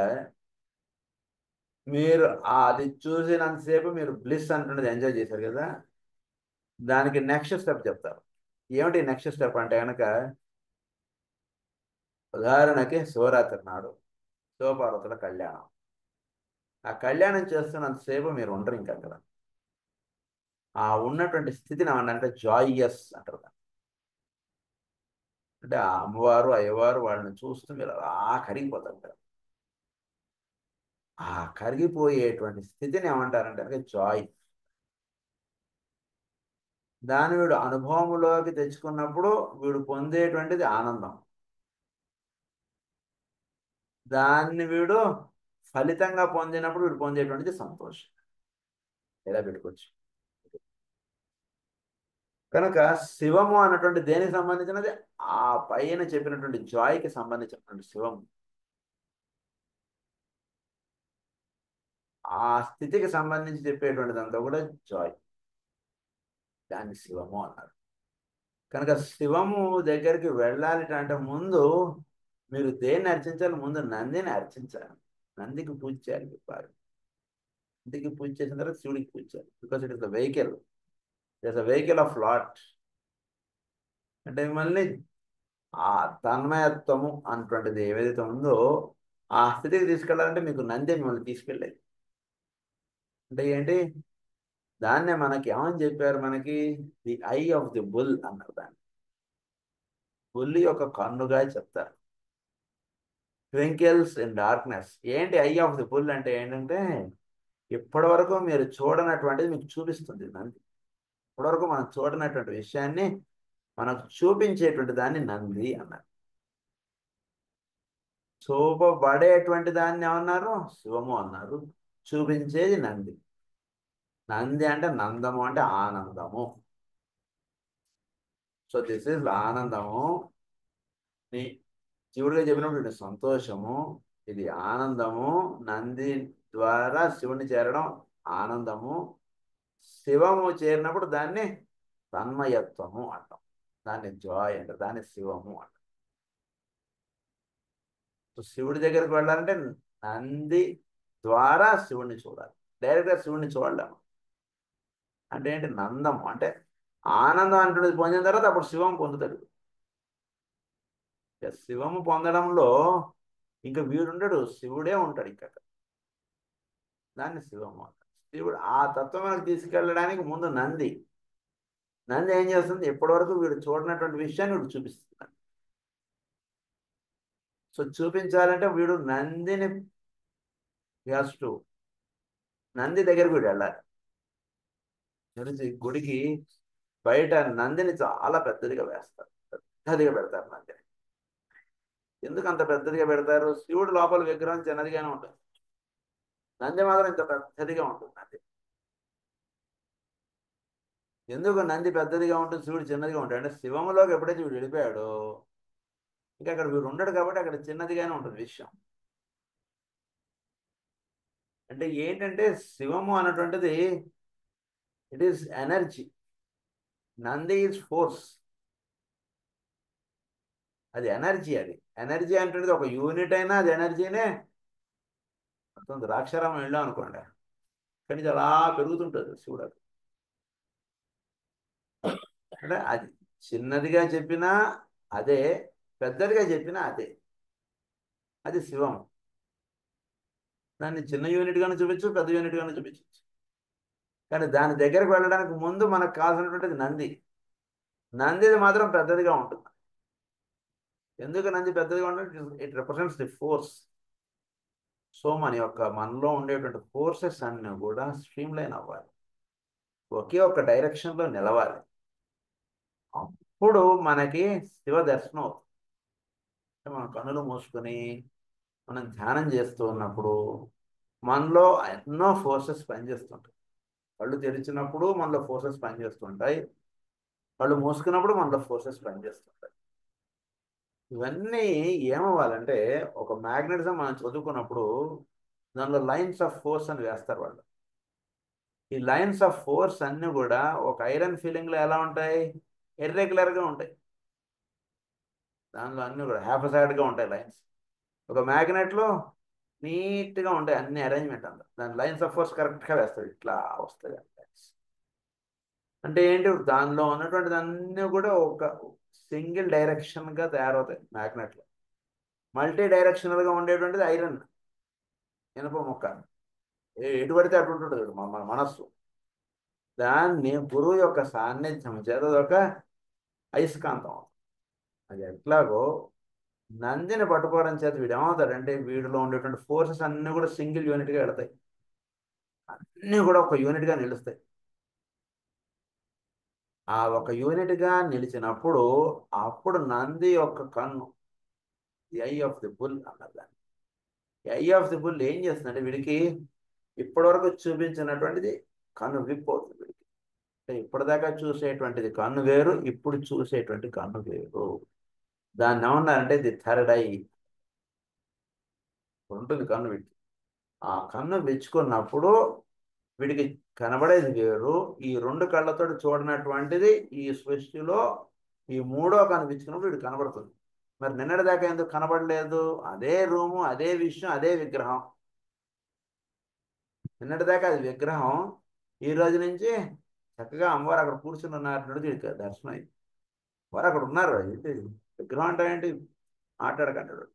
S1: మీరు అది చూసినంతసేపు మీరు బ్లిస్ అంటున్నది ఎంజాయ్ చేశారు కదా, దానికి నెక్స్ట్ స్టెప్ చెప్తారు. ఏమిటి నెక్స్ట్ స్టెప్ అంటే కనుక, ఉదాహరణకి శివరాత్రి నాడు శివపార్వతుల కళ్యాణం. ఆ కళ్యాణం చేస్తున్నంతసేపు మీరు ఉండరు ఇంకా అక్కడ. ఆ ఉన్నటువంటి స్థితిని ఏమన్నా జాయియస్ అంటారు. అంటే ఆ అమ్మవారు అయ్యవారు వాళ్ళని చూస్తూ మీరు అలా కరిగిపోతారు. ఆ కరిగిపోయేటువంటి స్థితిని ఏమంటారంటే కనుక జాయ్. దాన్ని వీడు అనుభవంలోకి తెచ్చుకున్నప్పుడు వీడు పొందేటువంటిది ఆనందం. దాన్ని వీడు ఫలితంగా పొందినప్పుడు వీడు పొందేటువంటిది సంతోషం. ఎలా పెట్టుకోవచ్చు. కనుక శివము అన్నటువంటి దేనికి సంబంధించినది? ఆ పైన చెప్పినటువంటి జాయ్కి సంబంధించినటువంటి శివము. ఆ స్థితికి సంబంధించి చెప్పేటువంటిదంతా కూడా జాయ్. దాన్ని శివము అన్నారు. కనుక శివము దగ్గరికి వెళ్ళాలి అంటే ముందు మీరు దేన్ని అర్చించాలి? ముందు నందిని అర్చించాలి. నందికి పూజ చేయాలి చెప్పారు. నందికి పూజ చేసిన తర్వాత శివుడికి పూజ చేయాలి. Because it is the vehicle. It is the vehicle of lot. అంటే మిమ్మల్ని ఆ తన్మయత్వము అన్నటువంటిది ఏదైతే ఉందో ఆ స్థితికి తీసుకెళ్లాలంటే మీకు నంది మిమ్మల్ని తీసుకెళ్ళేది. అంటే ఏంటి? దాన్నే మనకి ఏమని చెప్పారు? మనకి the I of the bull అన్నారు. దాన్ని బుల్ యొక్క కన్నుగా చెప్తారు. ట్వింకిల్స్ ఇన్ డార్క్నెస్. ఏంటి ఐ ఆఫ్ ది బుల్ అంటే ఏంటంటే, ఇప్పటి వరకు మీరు చూడనటువంటిది మీకు చూపిస్తుంది నంది. ఇప్పటివరకు మనం చూడనటువంటి విషయాన్ని మనకు చూపించేటువంటి దాన్ని నంది అన్నారు. చూపబడేటువంటి దాన్ని ఏమన్నారు? శివము అన్నారు. చూపించేది నంది. నంది అంటే నందము అంటే ఆనందము. సో దిస్ ఇస్ ఆనందము. శివుడిగా చెప్పినప్పుడు ఇది సంతోషము, ఇది ఆనందము. నంది ద్వారా శివుని చేరడం ఆనందము. శివము చేరినప్పుడు దాన్ని తన్మయత్వము అంటాం. దాన్ని జాయ్ అంటారు. దాన్ని శివము అంటాం. సో శివుడి దగ్గరికి వెళ్ళాలంటే నంది ద్వారా శివుణ్ణి చూడాలి. డైరెక్ట్గా శివుణ్ణి చూడలేము. అంటే ఏంటి? నందం అంటే ఆనందం అంటున్నది పొందిన తర్వాత అప్పుడు శివం పొందుతాడు. శివము పొందడంలో ఇంకా వీడుండడు, శివుడే ఉంటాడు ఇంకా. దాన్ని శివము అంటారు. శివుడు ఆ తత్వం మనకు తీసుకెళ్ళడానికి ముందు నంది. నంది ఏం చేస్తుంది? ఎప్పటి వరకు వీడు చూడనటువంటి విషయాన్ని వీడు చూపిస్తున్నాడు. సో చూపించాలంటే వీడు నందిని టు నంది దగ్గరికి వీడు వెళ్ళాలి. తెలిసి గుడికి బయట నందిని చాలా పెద్దదిగా వేస్తారు. పెద్దదిగా పెడతారు నందిని. ఎందుకు అంత పెద్దదిగా పెడతారు? శివుడు లోపల విగ్రహం చిన్నదిగానే ఉంటుంది, నంది మాత్రం ఇంత పెద్దదిగా ఉంటుంది. నంది ఎందుకు నంది పెద్దదిగా ఉంటుంది, శివుడు చిన్నదిగా ఉంటాడు అంటే, శివములోకి ఎప్పుడైతే వీడు వెళ్ళిపోయాడో ఇంకా అక్కడ వీడు ఉండడు కాబట్టి అక్కడ చిన్నదిగానే ఉంటుంది విషయం. అంటే ఏంటంటే శివము అన్నటువంటిది it is energy, Nandi is force. అది ఎనర్జీ. అది ఎనర్జీ అంటున్నది ఒక యూనిట్ అయినా అది ఎనర్జీనే. మొత్తం ద్రాక్షారామం వెళ్ళాం అనుకోండి, కానీ ఇది అలా పెరుగుతుంటుంది శివుడు. అంటే అది చిన్నదిగా చెప్పినా అదే, పెద్దదిగా చెప్పినా అదే, అది శివం. దాన్ని చిన్న యూనిట్గానే చూపించు, పెద్ద యూనిట్గానే చూపించవచ్చు. కానీ దాని దగ్గరకు వెళ్ళడానికి ముందు మనకు కావాల్సినటువంటిది నంది. నందిది మాత్రం పెద్దదిగా ఉంటుంది. ఎందుకు నంది పెద్దదిగా ఉంటుంది? It represents the force. So మన యొక్క మనలో ఉండేటువంటి ఫోర్సెస్ అన్నీ కూడా స్ట్రీమ్ లైన్ అవ్వాలి, ఒకే ఒక డైరెక్షన్లో నిలవాలి. అప్పుడు మనకి శివ దర్శనం అవుతుంది. మన కన్నులు మూసుకొని మనం ధ్యానం చేస్తూ ఉన్నప్పుడు మనలో ఎన్నో ఫోర్సెస్ పనిచేస్తుంటాయి. కళ్ళు తెరిచినప్పుడు మనలో ఫోర్సెస్ పనిచేస్తుంటాయి, కళ్ళు మూసుకున్నప్పుడు మనలో ఫోర్సెస్ పనిచేస్తుంటాయి. ఇవన్నీ ఏమవ్వాలంటే, ఒక మ్యాగ్నెటిజం మనం చదువుకున్నప్పుడు దానిలో లైన్స్ ఆఫ్ ఫోర్స్ అని వేస్తారు వాళ్ళు. ఈ లైన్స్ ఆఫ్ ఫోర్స్ అన్నీ కూడా ఒక ఐరన్ ఫీలింగ్లో ఎలా ఉంటాయి? ఇర్రెగ్యులర్గా ఉంటాయి. దానిలో అన్నీ కూడా హ్యాఫ్సైడ్గా ఉంటాయి లైన్స్. ఒక మ్యాగ్నెట్లో నీట్గా ఉంటాయి అన్ని అరేంజ్మెంట్ అంతా. దాని లైన్స్ ఆఫ్ ఫోర్స్ కరెక్ట్గా వేస్తాడు, ఇట్లా వస్తాయి లైన్స్. అంటే ఏంటి? దానిలో ఉన్నటువంటిది అన్నీ కూడా ఒక సింగిల్ డైరెక్షన్గా తయారవుతాయి మ్యాగ్నెట్లో. మల్టీ డైరెక్షనల్గా ఉండేటువంటిది ఐరన్, ఇనుప మొక్క. ఎటు పడితే అటు ఉంటుంది మన మనస్సు. దాన్ని గురువు యొక్క సాన్నిధ్యం చేత ఒక అయస్కాంతం. అది ఎట్లాగో నందిని పట్టుకోవడం చేత వీడు ఏమవుతాడంటే, వీడిలో ఉండేటువంటి ఫోర్సెస్ అన్నీ కూడా సింగిల్ యూనిట్గా వెళతాయి, అన్నీ కూడా ఒక యూనిట్గా నిలుస్తాయి. ఆ ఒక యూనిట్గా నిలిచినప్పుడు అప్పుడు నంది యొక్క కన్ను, the I of the bull అన్నారు దాన్ని. ఐ ఆఫ్ ది బుల్ ఏం చేస్తుందంటే, వీడికి ఇప్పటివరకు చూపించినటువంటిది కన్ను విప్పవుతుంది వీడికి. ఇప్పటిదాకా చూసేటువంటిది కన్ను వేరు, ఇప్పుడు చూసేటువంటి కన్ను వేరు. దాన్ని ఏమన్నారంటే ది థర్డ్ ఐ ఉంటుంది కన్ను వీడికి. ఆ కన్ను విచ్చుకున్నప్పుడు వీడికి కనబడేది వేరు, ఈ రెండు కళ్ళతో చూడనటువంటిది ఈ సృష్టిలో ఈ మూడో కన్ను విచ్చుకున్నప్పుడు వీడికి కనబడుతుంది. మరి నిన్నటిదాకా ఎందుకు కనబడలేదు? అదే రూము, అదే విషయం, అదే విగ్రహం. నిన్నటిదాకా అది విగ్రహం, ఈ రోజు నుంచి చక్కగా అమ్మవారు అక్కడ కూర్చుని ఉన్నారు, దర్శనం అయింది. వారు అక్కడ ఉన్నారు. ఏంటి విగ్రహం అంటే ఏంటి? మాట్లాడకంటాడు.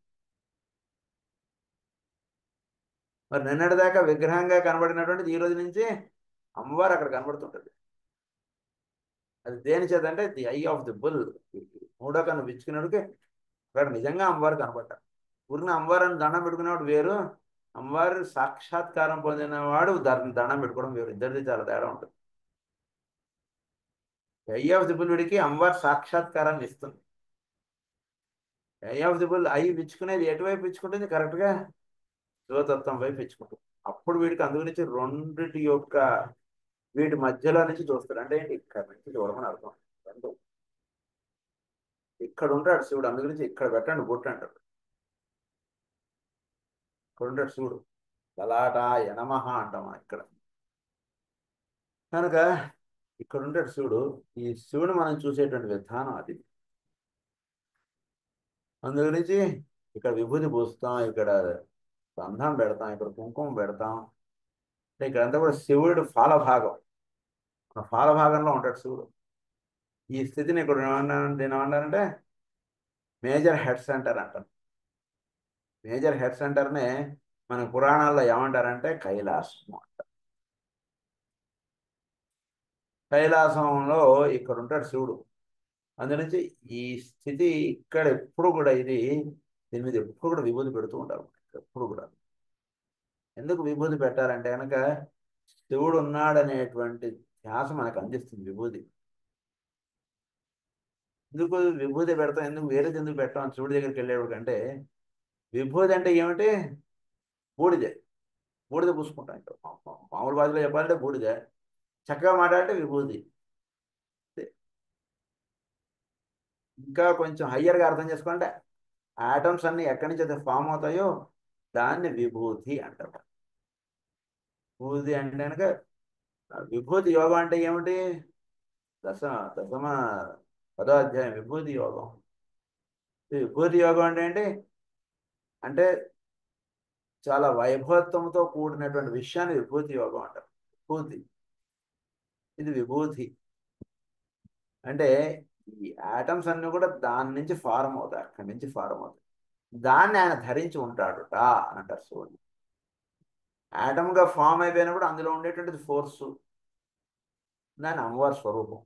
S1: మరి నిన్నటిదాకా విగ్రహంగా కనబడినటువంటిది ఈ రోజు నుంచి అమ్మవారు అక్కడ కనబడుతుంటది. అది దేని చేత అంటే the I of the bull. మూడో కన్ను విచ్చుకున్నడికి అక్కడ నిజంగా అమ్మవారు కనబడ్డారు. ఊరిని అమ్మవారిని దండం పెట్టుకునేవాడు వేరు, అమ్మవారి సాక్షాత్కారం పొందినవాడు దండం పెట్టుకోవడం వేరు. ఇద్దరిది చాలా తేడా ఉంటుంది. ఐ ఆఫ్ ది బుల్ వీడికి అమ్మవారి సాక్షాత్కారాన్ని ఇస్తుంది. Eye of the bull eye విచ్చుకునేది ఎటువైపు విచ్చుకుంటుంది? కరెక్ట్గా శివతత్వం వైపు ఇచ్చుకుంటుంది. అప్పుడు వీడికి అందు గురించి రెండిటి యొక్క వీటి మధ్యలో నుంచి చూస్తాడు. అంటే ఏంటి? ఇక్కడ నుంచి చూడమని అర్థం. రెండు ఇక్కడ ఉంటాడు శివుడు, అందు గురించి ఇక్కడ పెట్టండి బొట్టు అంటాడు. ఇక్కడ ఉంటాడు శివుడు, లలాట యనమహ అంటాం ఇక్కడ. కనుక ఇక్కడ ఉంటాడు శివుడు. ఈ శివుడు మనం చూసేటువంటి విధానం అది. అందు గురించి ఇక్కడ విభూతి పూస్తాం, ఇక్కడ బంధం పెడతాం, ఇక్కడ కుంకుమ పెడతాం. ఇక్కడంతా కూడా శివుడు ఫాలభాగం, ఫాలభాగంలో ఉంటాడు శివుడు. ఈ స్థితిని ఇక్కడ ఏమన్నారంటే మేజర్ హెడ్ సెంటర్ అంటారు. మేజర్ హెడ్ సెంటర్నే మన పురాణాల్లో ఏమంటారంటే కైలాసం అంటారు. కైలాసంలో ఇక్కడ ఉంటాడు శివుడు. అందునుంచి ఈ స్థితి ఇక్కడ ఎప్పుడు కూడా దీని మీద ఎప్పుడు కూడా విభూతి పెడుతూ ఉంటారు ఎప్పుడు కూడా. ఎందుకు విభూతి పెట్టాలంటే కనుక శివుడు ఉన్నాడనేటువంటి ధ్యాస మనకు అందిస్తుంది విభూతి. ఎందుకు విభూతి పెడతాం, ఎందుకు వేరేది ఎందుకు పెట్టాం శివుడి దగ్గరికి వెళ్ళేవాడు కంటే? విభూతి అంటే ఏమిటి? బూడిదే. బూడిద పూసుకుంటాం. ఇక్కడ మామూలు భాషలో చెప్పాలంటే బూడిదే, చక్కగా మాట్లాడితే విభూతి. ఇంకా కొంచెం హయ్యర్గా అర్థం చేసుకోవాలంటే ఆటమ్స్ అన్ని ఎక్కడి నుంచి అయితే ఫామ్ అవుతాయో దాన్ని విభూతి అంటారు. విభూతి అంటే కనుక విభూతి యోగం అంటే ఏమిటి? దశమ పదో అధ్యాయం విభూతి యోగం. విభూతి యోగం అంటే ఏంటి అంటే చాలా వైభవత్వంతో కూడినటువంటి విషయాన్ని విభూతి యోగం అంటారు. విభూతి, ఇది విభూతి అంటే ఈ ఆటమ్స్ అన్ని కూడా దాని నుంచి ఫారం అవుతాయి, అక్కడి నుంచి ఫారం అవుతాయి. దాన్ని ఆయన ధరించి ఉంటాడుట అని అంటారు. చూడండి, ఆటమ్గా ఫామ్ అయిపోయినప్పుడు అందులో ఉండేటువంటిది ఫోర్సు, దాని అమ్మవారి స్వరూపం.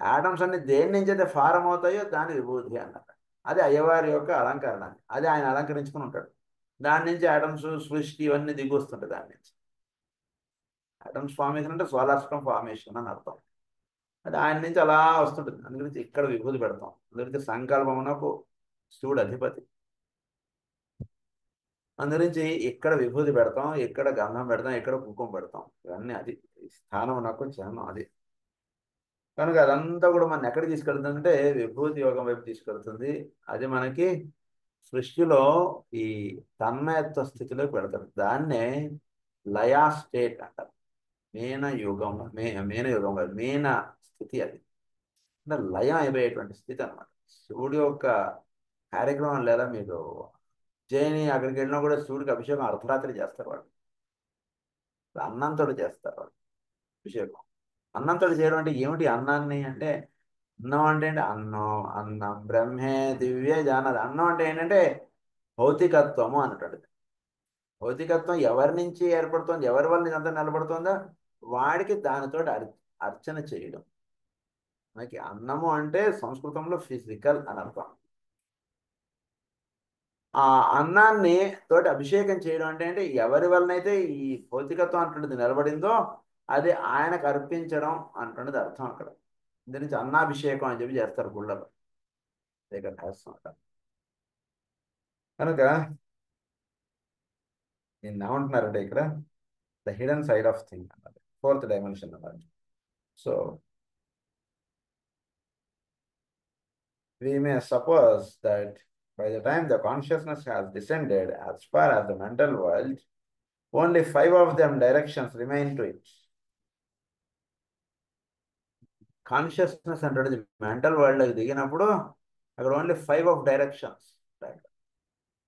S1: ఆటమ్స్ అన్ని దేని నుంచి అయితే ఫారం అవుతాయో దాని విభూతి అన్నారు. అది అయ్యవారి యొక్క అలంకరణ, అది ఆయన అలంకరించుకుని ఉంటాడు. దాని నుంచి ఆటమ్స్ సృష్టి ఇవన్నీ దిగి వస్తుంటాయి. దాని నుంచి ఆటమ్స్ ఫార్మేషన్ అంటే సోలార్ సిస్టమ్ ఫార్మేషన్ అని అర్థం. అది ఆయన నుంచి అలా వస్తుంటుంది. అందు గురించి ఇక్కడ విభూతి పెడతాం. అందు గురించి సంకల్పమునకు శివుడు అధిపతి. అందు గురించి ఇక్కడ విభూతి పెడతాం, ఇక్కడ గంధం పెడతాం, ఇక్కడ కుంకుమ పెడతాం. ఇవన్నీ అది స్థానం నాకు చిహ్నం అది. కనుక అదంతా కూడా మన ఎక్కడికి తీసుకెళ్తుందంటే విభూతి యోగం వైపు తీసుకెళ్తుంది. అది మనకి సృష్టిలో ఈ తన్మయత్వ స్థితిలోకి పెడతారు. దాన్నే లయా స్టేట్ అంటారు. మీన యుగం, మీన యుగం కాదు, మీన స్థితి. అది అంటే లయం అయిపోయేటువంటి స్థితి అనమాట. శివుడి యొక్క కార్యక్రమం లేదా మీరు జైని అక్కడికి వెళ్ళినా కూడా శివుడికి అభిషేకం అర్ధరాత్రి చేస్తారు. వాళ్ళు అన్నంతో చేస్తారు వాళ్ళు అభిషేకం. అన్నంతో చేయడం అంటే ఏమిటి? అన్నాన్ని అంటే అన్నం అంటే అన్నం, అన్నం బ్రహ్మే దివ్య జానది. అన్నం అంటే ఏంటంటే భౌతికత్వము అన్నట్టు. భౌతికత్వం ఎవరి నుంచి ఏర్పడుతుంది, ఎవరి వల్ల ఇదంతా నిలబడుతుందో వాడికి దానితో అర్చన చేయడం. మనకి అన్నము అంటే సంస్కృతంలో ఫిజికల్ అని అర్థం. ఆ అన్నాన్ని తోటి అభిషేకం చేయడం అంటే ఎవరి వలనైతే ఈ భౌతికత్వం అంటున్నది నిలబడిందో అది ఆయనకు అర్పించడం అంటున్నది అర్థం అక్కడ. దీని నుంచి అన్నాభిషేకం అని చెప్పి చేస్తారు గుళ్ళలో. ఇక్కడ చేస్తాం అక్కడ. కనుక నేను ఏమంటున్నారంటే ఇక్కడ the hidden side of thing అన్నది, ఫోర్త్ డైమెన్షన్ అన్నది. So we may suppose that by the time the consciousness has descended as far as the mental world, only 5 of them directions remain to it. Consciousness అంటే mental వరల్డ్కి దిగినప్పుడు అక్కడ only 5 of directions.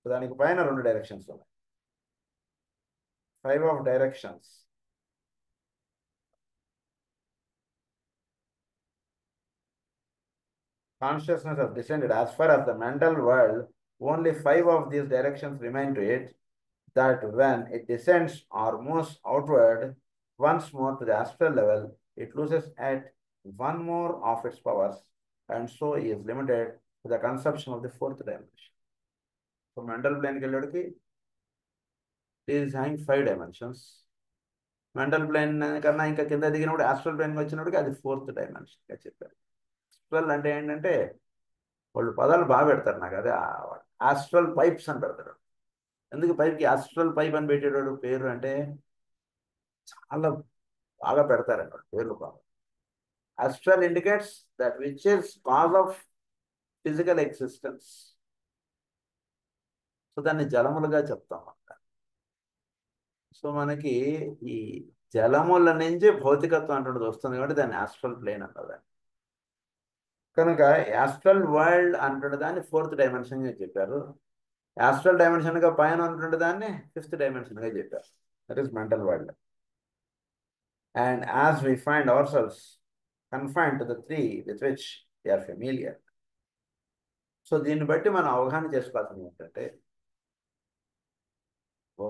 S1: దానికి పైన 2 directions ఉన్నాయి. 5 of directions. Consciousness has descended as far as the mental world, only 5 of these directions remain to it, that when it descends or moves outward once more to the astral level, it loses at one more of its powers and so is limited to the conception of the 4th dimension. So mental plane ke lodki is having 5 dimensions. Mental plane కన్నా ఇంకా కింద దిగినప్పుడు astral plane వచ్చినప్పటికి అది 4th dimension గా చెప్పారు. Astral అంటే ఏంటంటే వాళ్ళు పదాలు బాగా పెడతారు. నాకు అదే ఆస్ట్రల్ పైప్స్ అని పెడతారు. ఎందుకు పైప్కి ఆస్ట్రల్ పైప్ అని పెట్టేటోడు పేరు అంటే చాలా బాగా పెడతారండి వాళ్ళు పేర్లు బాగా. Astral indicates that which is cause of physical existence. So దాన్ని జలములుగా చెప్తాం అన్నమాట. సో మనకి ఈ జలముల నుంచి భౌతికత్వం అంటున్నది వస్తుంది కాబట్టి దాన్ని ఆస్ట్రల్ ప్లేన్ అంటారు. కనుక ఆస్ట్రల్ వరల్డ్ అంటున్న దాన్ని 4th డైమెన్షన్ గా చెప్పారు. ఆస్ట్రల్ డైమెన్షన్ గా పైన ఉంటుండే దాన్ని 5th డైమెన్షన్ గా చెప్పారు. That is mental world. And as we find our cells confined to the 3 with which we are familiar. So దీన్ని బట్టి మనం అవగాహన చేసుకోవాల్సింది ఏంటంటే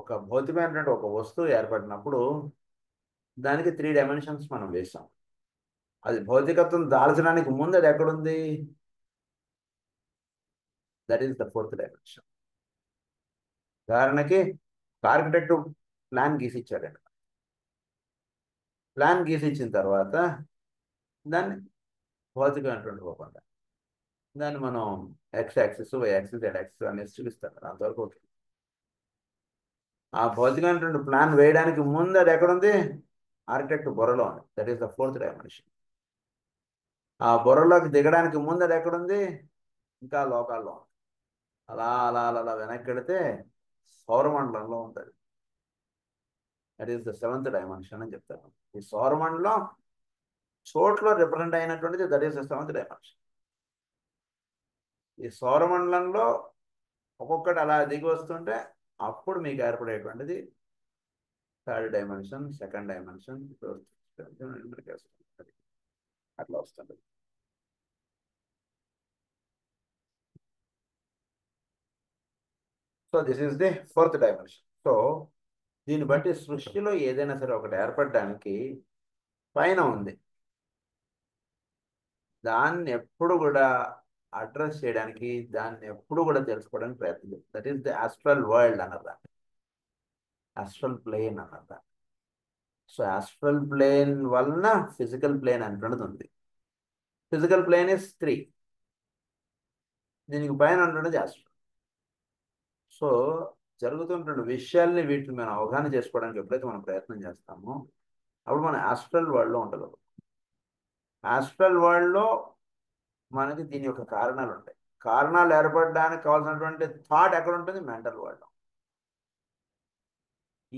S1: ఒక భౌతికమైనటువంటి ఒక వస్తువు ఏర్పడినప్పుడు దానికి 3 డైమెన్షన్స్ మనం వేసాం. అది భౌతికత్వం దాల్చడానికి ముందు అది ఎక్కడుంది? That is the 4th dimension. ఉదాహరణకి ఆర్కిటెక్ట్ ప్లాన్ గీసిచ్చాడండి. ప్లాన్ గీసిచ్చిన తర్వాత దాన్ని భౌతికమైనటువంటి పోకుండా దాన్ని మనం X axis, Y axis, Z axis అనేది చూపిస్తాం కదా, అంతవరకు ఓకే. ఆ భౌతికమైనటువంటి ప్లాన్ వేయడానికి ముందు అది ఎక్కడుంది? ఆర్కిటెక్ట్ బుర్రలో ఉంది. That is the 4th dimension. ఆ బుర్రలోకి దిగడానికి ముందు అది ఎక్కడుంది? ఇంకా లోకాల్లో ఉంది. అలా అలా అలా అలా వెనక్కి వెళితే సౌరమండలంలో ఉంటుంది. That is the 7th dimension అని చెప్తారు. ఈ సౌరమండలం చోట్లో రిప్రజెంట్ అయినటువంటిది that is the 7th dimension. ఈ సౌరమండలంలో ఒక్కొక్కటి అలా దిగి వస్తుంటే అప్పుడు మీకు ఏర్పడేటువంటిది 3rd డైమెన్షన్, 2nd డైమెన్షన్, అట్లా వస్తుంది. So this is the fourth dimension. So దీన్ని బట్టి సృష్టిలో ఏదైనా సరే ఒకటి ఏర్పడడానికి పైన ఉంది, దాన్ని ఎప్పుడు కూడా అడ్రస్ చేయడానికి, దాన్ని ఎప్పుడు కూడా తెలుసుకోవడానికి ప్రయత్నం చేస్తుంది. That is the astral world అన్నదా, ఆస్ట్రల్ ప్లేన్ అన్నదా. సో ఆస్ట్రల్ ప్లేన్ వలన ఫిజికల్ ప్లేన్ అంటున్నది ఉంది. ఫిజికల్ ప్లేన్ ఇస్ 3, దీనికి పైన ఉంటున్నది ఆస్ట్రల్. సో జరుగుతున్న విషయాల్ని వీటిని మనం అవగాహన చేసుకోవడానికి ఎప్పుడైతే మనం ప్రయత్నం చేస్తామో అప్పుడు మనం ఆస్ట్రల్ వరల్డ్లో ఉండగలం. ఆస్ట్రల్ వరల్డ్లో మనకి దీని యొక్క కారణాలు ఉంటాయి. కారణాలు ఏర్పడడానికి కావాల్సినటువంటి థాట్ ఎక్కడ ఉంటుంది? Mental world.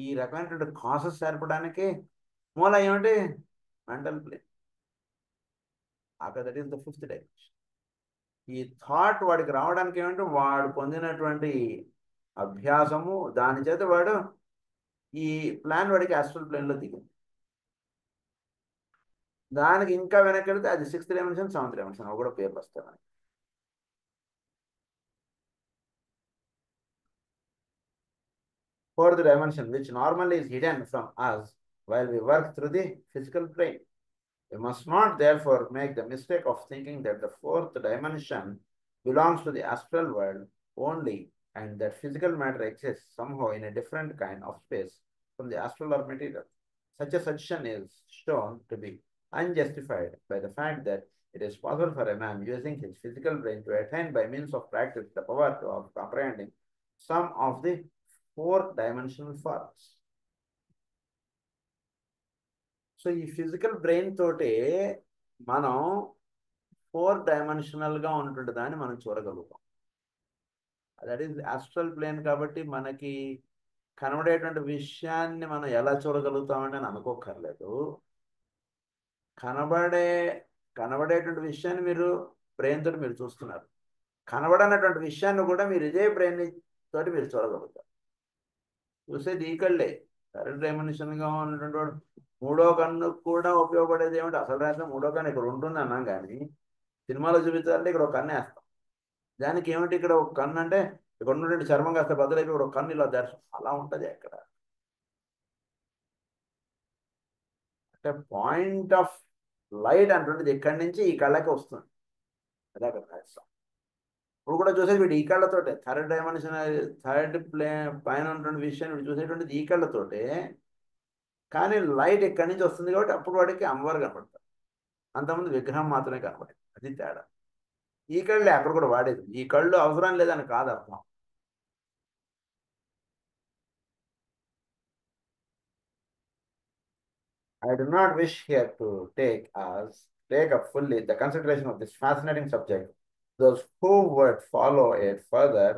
S1: ఈ రకమైనటువంటి కాసెస్ ఏర్పడడానికి మూల ఏమిటి? Mental plane. అక్కడ that is the fifth dimension. ఈ థాట్ వాడికి రావడానికి ఏమంటే వాడు పొందినటువంటి అభ్యాసము, దాని చేత వాడు ఈ ప్లాన్ వాడికి ఆస్ట్రల్ ప్లేన్లో దిగింది. దానికి ఇంకా వెనక్కి వెళ్తే అది 6th డైమెన్షన్, 7th డైమెన్షన్, అవి కూడా పేర్లు వస్తాయి మనకి. Fourth dimension, which normally is hidden from us while we work through the physical plane. We must not therefore make the mistake of thinking that the fourth dimension belongs to the astral world only, and that physical matter exists somehow in a different kind of space from the astral or material. Such a suggestion is shown to be unjustified by the fact that it is possible for a man using his physical brain to attain by means of practice the power of comprehending some of the 4 dimensional forms. So ఈ physical brain తోటే మనం 4 డైమెన్షనల్గా ఉన్నటువంటి దాన్ని మనం చూడగలుగుతాం. That is astral plane. కాబట్టి మనకి కనబడేటువంటి విషయాన్ని మనం ఎలా చూడగలుగుతామని అని అనుకోకర్లేదు. కనబడేటువంటి విషయాన్ని మీరు బ్రెయిన్ తోటి మీరు చూస్తున్నారు. కనబడనటువంటి విషయాన్ని కూడా మీరు ఇదే బ్రెయిన్ తోటి మీరు చూడగలుగుతారు. చూసేది ఈ కళ్ళే. 3 డైమెన్షన్గా ఉన్నటువంటి వాడు మూడో కన్ను కూడా ఉపయోగపడేది ఏమిటి? అసలు రాసిన మూడో కన్ను ఇక్కడ ఉంటుంది అన్నాం, కానీ సినిమాలో చూపించాలంటే ఇక్కడ ఒక కన్ను వేస్తాం. దానికి ఏమిటి ఇక్కడ ఒక కన్ను అంటే ఇక్కడ ఉన్నటువంటి చర్మం కాస్త బదులైపోయి ఇక్కడ ఒక కన్ను ఇలా దర్శనం అలా ఉంటుంది. అక్కడ అంటే పాయింట్ ఆఫ్ లైట్ అంటుంటుంది ఇక్కడి నుంచి ఈ కళ్ళకి వస్తుంది. అదే అక్కడ రాస్తాం. ఇప్పుడు కూడా చూసేది వీడు ఈ కళ్ళతోటే. 3 డైమెన్షన్, 3rd ప్లేన్ పైన ఉన్నటువంటి విషయాన్ని వీడు చూసేటువంటిది ఈ కళ్ళతోటే. కానీ లైట్ ఎక్కడి నుంచి వస్తుంది కాబట్టి అప్పుడు వాడికి అమ్మవారు కనపడతారు. అంతకుముందు విగ్రహం మాత్రమే కనపడేది. అది తేడా. ఈ కళ్ళే అక్కడ కూడా వాడేది. ఈ కళ్ళు అవసరం లేదని కాదు అర్థం. I do not wish here to take up fully the consideration of this fascinating subject. Those who would follow it further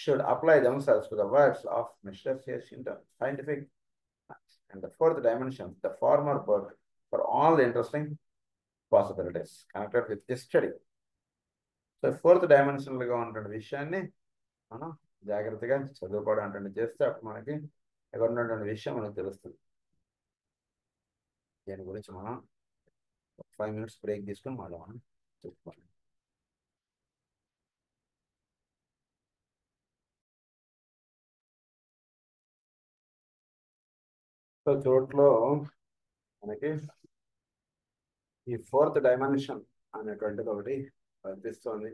S1: should apply themselves to the words of Mr. C. Shinton, scientific and the 4th dimension, the former book, for all the interesting possibilities connected with this study. So 4th డైమెన్షనల్గా ఉన్నటువంటి విషయాన్ని మనం జాగ్రత్తగా చదువుకోవడం అంటే చేస్తే అప్పుడు మనకి ఎక్కడ ఉన్నటువంటి విషయం మనకు తెలుస్తుంది. దీని గురించి మనం 5 minutes బ్రేక్ తీసుకొని మళ్ళీ మనం చెప్పుకోండి. సో చోట్లో మనకి ఈ 4th డైమెన్షన్ అనేటువంటిది ఒకటి వర్తిస్తుంది.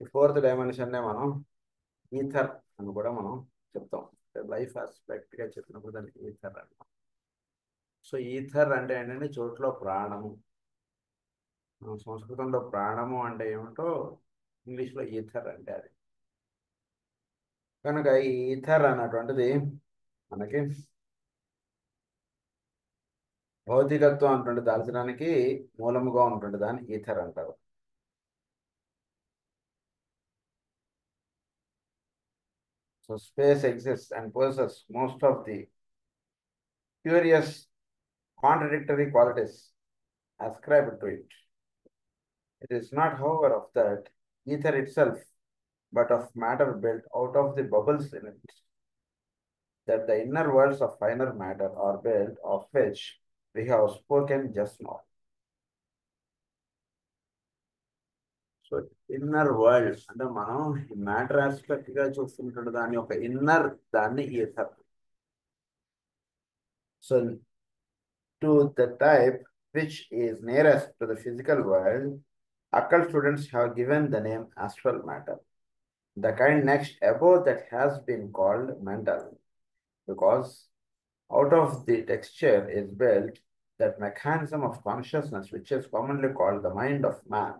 S1: ఈ 4th డైమెన్షన్నే మనం ఈథర్ అని కూడా మనం చెప్తాం. లైఫ్ ఆస్పెక్ట్గా చెప్పినప్పుడు దానికి ఈథర్ అంటాం. సో ఈథర్ అంటే ఏంటంటే చోట్లో ప్రాణము. సంస్కృతంలో ప్రాణము అంటే ఏమిటో ఇంగ్లీష్లో ఈథర్ అంటే అది. కనుక ఈ ఈథర్ అన్నటువంటిది మనకి భౌతికత్వం అన్నటువంటి దాల్చడానికి మూలముగా ఉన్నటువంటి దాన్ని ఈథర్ అంటారు. So space exist and possesses most of the curious contradictory qualities ascribed to it. It is not, however, of that ether itself, but of matter built out of the bubbles in it, that the inner worlds of finer matter are built, of which we have spoken just now. So inner world అంటే మనం matter aspect గా చూస్తుంటే దాని యొక్క inner దాన్ని ether. So to the type which is nearest to the physical world, occult students have given the name astral matter. The kind next above that has been called mental, because out of the texture is built that mechanism of consciousness which is commonly called the mind of man.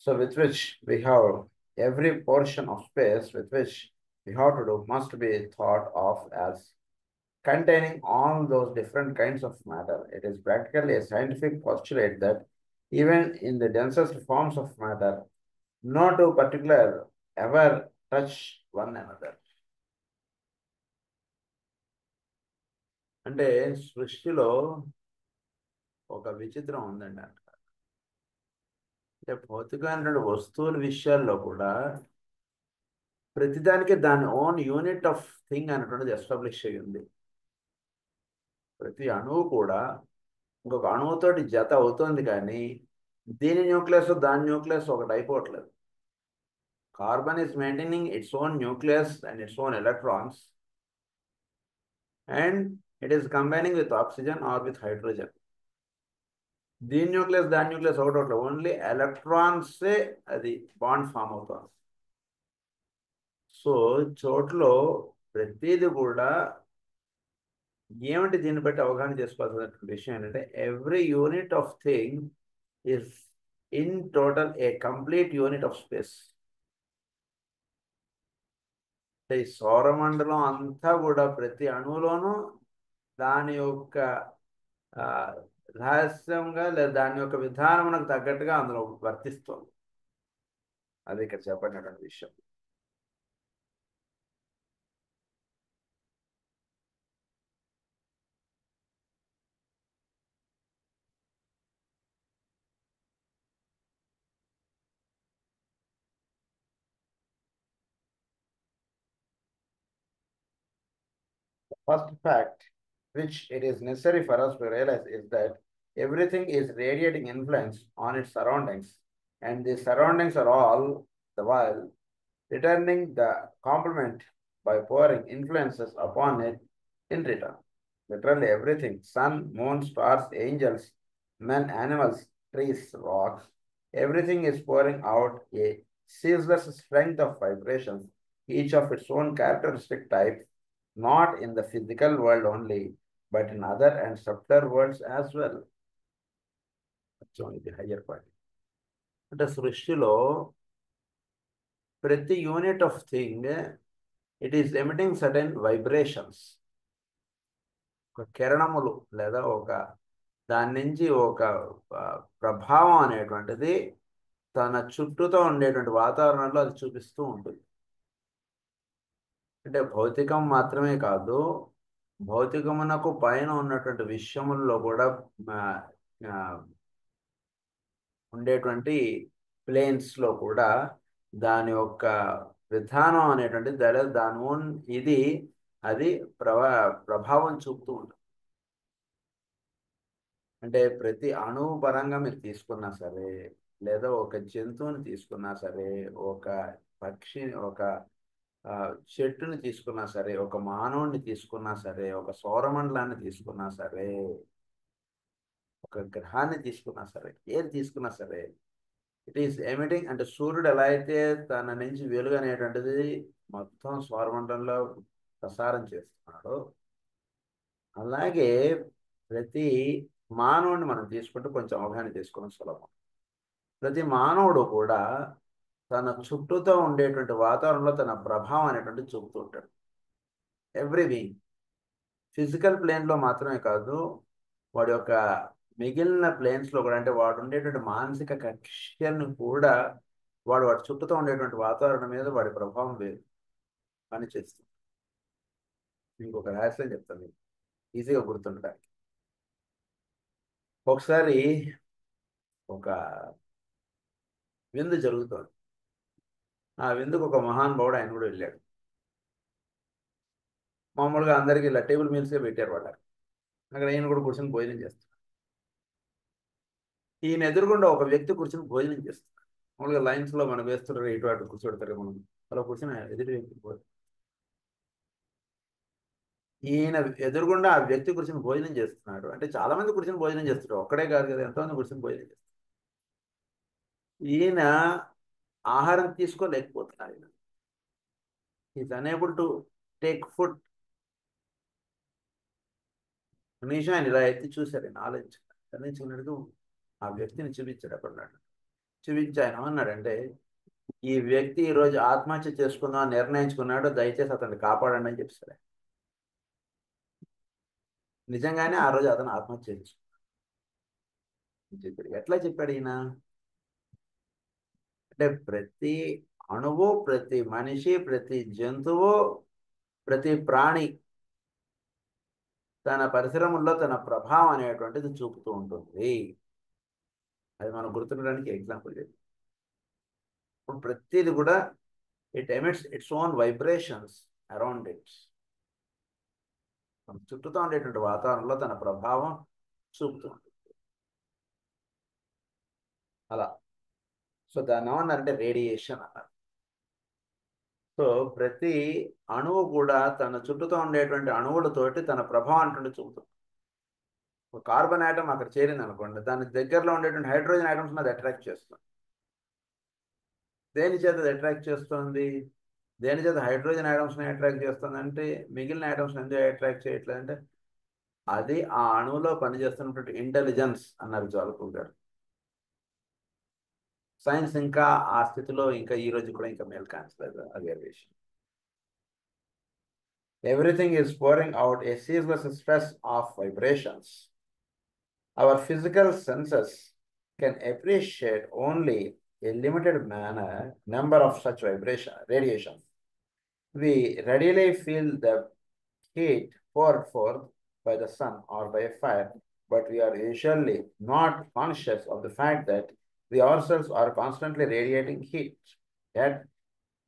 S1: So with which we have every portion of space with which we have to do must be thought of as containing all those different kinds of matter. It is practically a scientific postulate that even in the densest forms of matter, no two particular ever touch one another. అంటే సృష్టిలో ఒక విచిత్రం ఉందండి. అంటే భౌతికమైనటువంటి వస్తువుల విషయాల్లో కూడా ప్రతిదానికి దాని ఓన్ యూనిట్ ఆఫ్ థింగ్ అనేటువంటిది ఎస్టాబ్లిష్ అయ్యింది. ప్రతి అణువు కూడా ఇంకొక అణువుతోటి జత అవుతుంది, కానీ దీని న్యూక్లియస్ దాని న్యూక్లియస్ ఒకటి అయిపోవట్లేదు. Carbon is maintaining its own nucleus and its own electrons, and it is combining with oxygen or with hydrogen. దీని న్యూక్లియస్ దాని న్యూక్లియస్ ఒకటి, ఓన్లీ ఎలక్ట్రాన్సే అది బాండ్ ఫామ్ అవుతుంది. సో చోట్లో ప్రతిదీ కూడా ఏమిటి దీన్ని బట్టి అవగాహన చేసుకోవాల్సిన విషయం ఏంటంటే every unit of thing is in total a complete unit of space. ఈ సౌరమండలం అంతా కూడా ప్రతి అణువులోనూ దాని యొక్క రహస్యంగా లేదా దాని యొక్క విధానమునకు తగ్గట్టుగా అందులో వర్తిస్తుంది. అది ఇక్కడ చెప్పినటువంటి విషయం. First fact, which it is necessary for us to realize, is that everything is radiating influence on its surroundings, and the surroundings are all the while returning the compliment by pouring influences upon it in return. Literally everything, sun, moon, stars, angels, men, animals, trees, rocks, everything is pouring out a ceaseless strength of vibrations, each of its own characteristic type, not in the physical world only, but in other and subtler worlds as well. That's only the higher part. అంటే సృష్టిలో ప్రతి unit of thing it is emitting certain vibrations. ఒక కిరణములు లేదా ఒక దాని నుంచి ఒక ప్రభావం అనేటువంటిది తన చుట్టూతో ఉండేటువంటి వాతావరణంలో అది చూపిస్తూ ఉంటుంది. అంటే భౌతికం మాత్రమే కాదు, భౌతికమునకు పైన ఉన్నటువంటి విషయముల్లో కూడా ఉండేటువంటి ప్లేన్స్లో కూడా దాని యొక్క విధానం అనేటువంటిది దాని ఓన్ ఇది అది ప్రభావం చూపుతూ ఉంటుంది. అంటే ప్రతి అణువు పరంగా మీరు తీసుకున్నా సరే, లేదా ఒక జంతువుని తీసుకున్నా సరే, ఒక పక్షిని, ఒక చెట్టుని తీసుకున్నా సరే, ఒక మానవుడిని తీసుకున్నా సరే, ఒక సౌరమండలాన్ని తీసుకున్నా సరే, ఒక గ్రహాన్ని తీసుకున్నా సరే, ఏది తీసుకున్నా సరే, ఇట్ ఈస్ ఎమిటింగ్. అంటే సూర్యుడు ఎలా అయితే తన నుంచి వెలుగు అనేటువంటిది మొత్తం సౌరమండలంలో ప్రసారం చేస్తున్నాడో, అలాగే ప్రతి మానవుడిని మనం తీసుకుంటూ కొంచెం అవగాహన చేసుకోవడం సులభం. ప్రతి మానవుడు కూడా తన చుట్టూతో ఉండేటువంటి వాతావరణంలో తన ప్రభావం అనేటువంటి చూపుతూ ఉంటాడు. ఎవ్రీ బీయింగ్ ఫిజికల్ ప్లేన్లో మాత్రమే కాదు, వాడి యొక్క మిగిలిన ప్లేన్స్లో కూడా, అంటే వాడు ఉండేటువంటి మానసిక కక్ష్యను కూడా వాడి చుట్టూతో ఉండేటువంటి వాతావరణం మీద వాడి ప్రభావం వేరు పనిచేస్తుంది. ఇంకొక రహస్యం చెప్తాను మీకు ఈజీగా గుర్తుండడానికి. ఒకసారి ఒక విందు జరుగుతుంది. ఆ విందుకు ఒక మహానుభావుడు ఆయన కూడా వెళ్ళాడు. మామూలుగా అందరికీ ఇలా టేబుల్ మీల్స్గా పెట్టారు వాళ్ళకి. అక్కడ ఈయన కూడా కూర్చొని భోజనం చేస్తాడు. ఈయన ఎదురుగుండా ఒక వ్యక్తి కూర్చొని భోజనం చేస్తాడు. మామూలుగా లైన్స్లో మనం వేస్తుంటారు, ఇటు అటు కూర్చోడతారు మనం, అలా కూర్చొని ఎదురు వ్యక్తి ఈయన ఎదురుగుండా ఆ వ్యక్తి కూర్చొని భోజనం చేస్తున్నాడు అంటే చాలా మంది కూర్చొని భోజనం చేస్తారు, ఒక్కడే కాదు కదా, ఎంతోమంది కూర్చొని భోజనం చేస్తారు. ఈయన ఆహారం తీసుకోలేకపోతున్నాడు. ఈయన is unable to take food. కనీసం ఆయన ఇలా ఎత్తి చూశారు, ఆయన ఆలోచించుకున్నాడు. ఆ వ్యక్తిని చూపించాడు అక్కడ ఉన్నాడు. చూపించి ఆయన ఏమన్నాడంటే, ఈ వ్యక్తి ఈరోజు ఆత్మహత్య చేసుకుందాం అని నిర్ణయించుకున్నాడు, దయచేసి అతన్ని కాపాడండి అని చెప్పాడు. నిజంగానే ఆ రోజు అతను ఆత్మహత్య చెప్పాడు. ఎట్లా చెప్పాడు ఈయన అంటే, ప్రతి అణువు, ప్రతి మనిషి, ప్రతి జంతువు, ప్రతి ప్రాణి తన పరిసరముల్లో తన ప్రభావం అనేటువంటిది చూపుతూ ఉంటుంది. అది మనం గుర్తుండడానికి ఎగ్జాంపుల్ చెప్పి, ఇప్పుడు ప్రతిది కూడా it emits its own vibrations around it. చుట్టూతో ఉండేటువంటి వాతావరణంలో తన ప్రభావం చూపుతూ ఉంటుంది అలా. సో దాన్ని ఏమన్నారంటే రేడియేషన్ అన్నారు. సో ప్రతి అణువు కూడా తన చుట్టూతో ఉండేటువంటి అణువులతోటి తన ప్రభావం అంటుండే చూపుతుంది. ఒక కార్బన్ ఆటం అక్కడ చేరింది అనుకోండి, దాని దగ్గరలో ఉండేటువంటి హైడ్రోజన్ ఆటమ్స్ అది అట్రాక్ట్ చేస్తుంది. దేని చేత అది అట్రాక్ట్ చేస్తుంది? దేని చేత హైడ్రోజన్ ఆటమ్స్ని అట్రాక్ట్ చేస్తుంది అంటే, మిగిలిన ఆటమ్స్ని ఎందుకు అట్రాక్ట్ చేయట్లేదంటే, అది ఆ అణువులో పనిచేస్తున్నటువంటి ఇంటెలిజెన్స్ అన్నారు జ్వాలకూల్ గారు. సైన్స్ ఇంకా ఆ స్థితిలో ఇంకా ఈ రోజు కూడా ఇంకా మేలు కాన్సలేదు. అది విషయం. Everything is pouring out a ceaseless stress of vibrations. Our physical senses can appreciate only a limited number of such radiations. We readily feel the heat poured forth by the sun or by a fire, but we are usually not conscious of the fact that we ourselves are constantly radiating heat. Yet,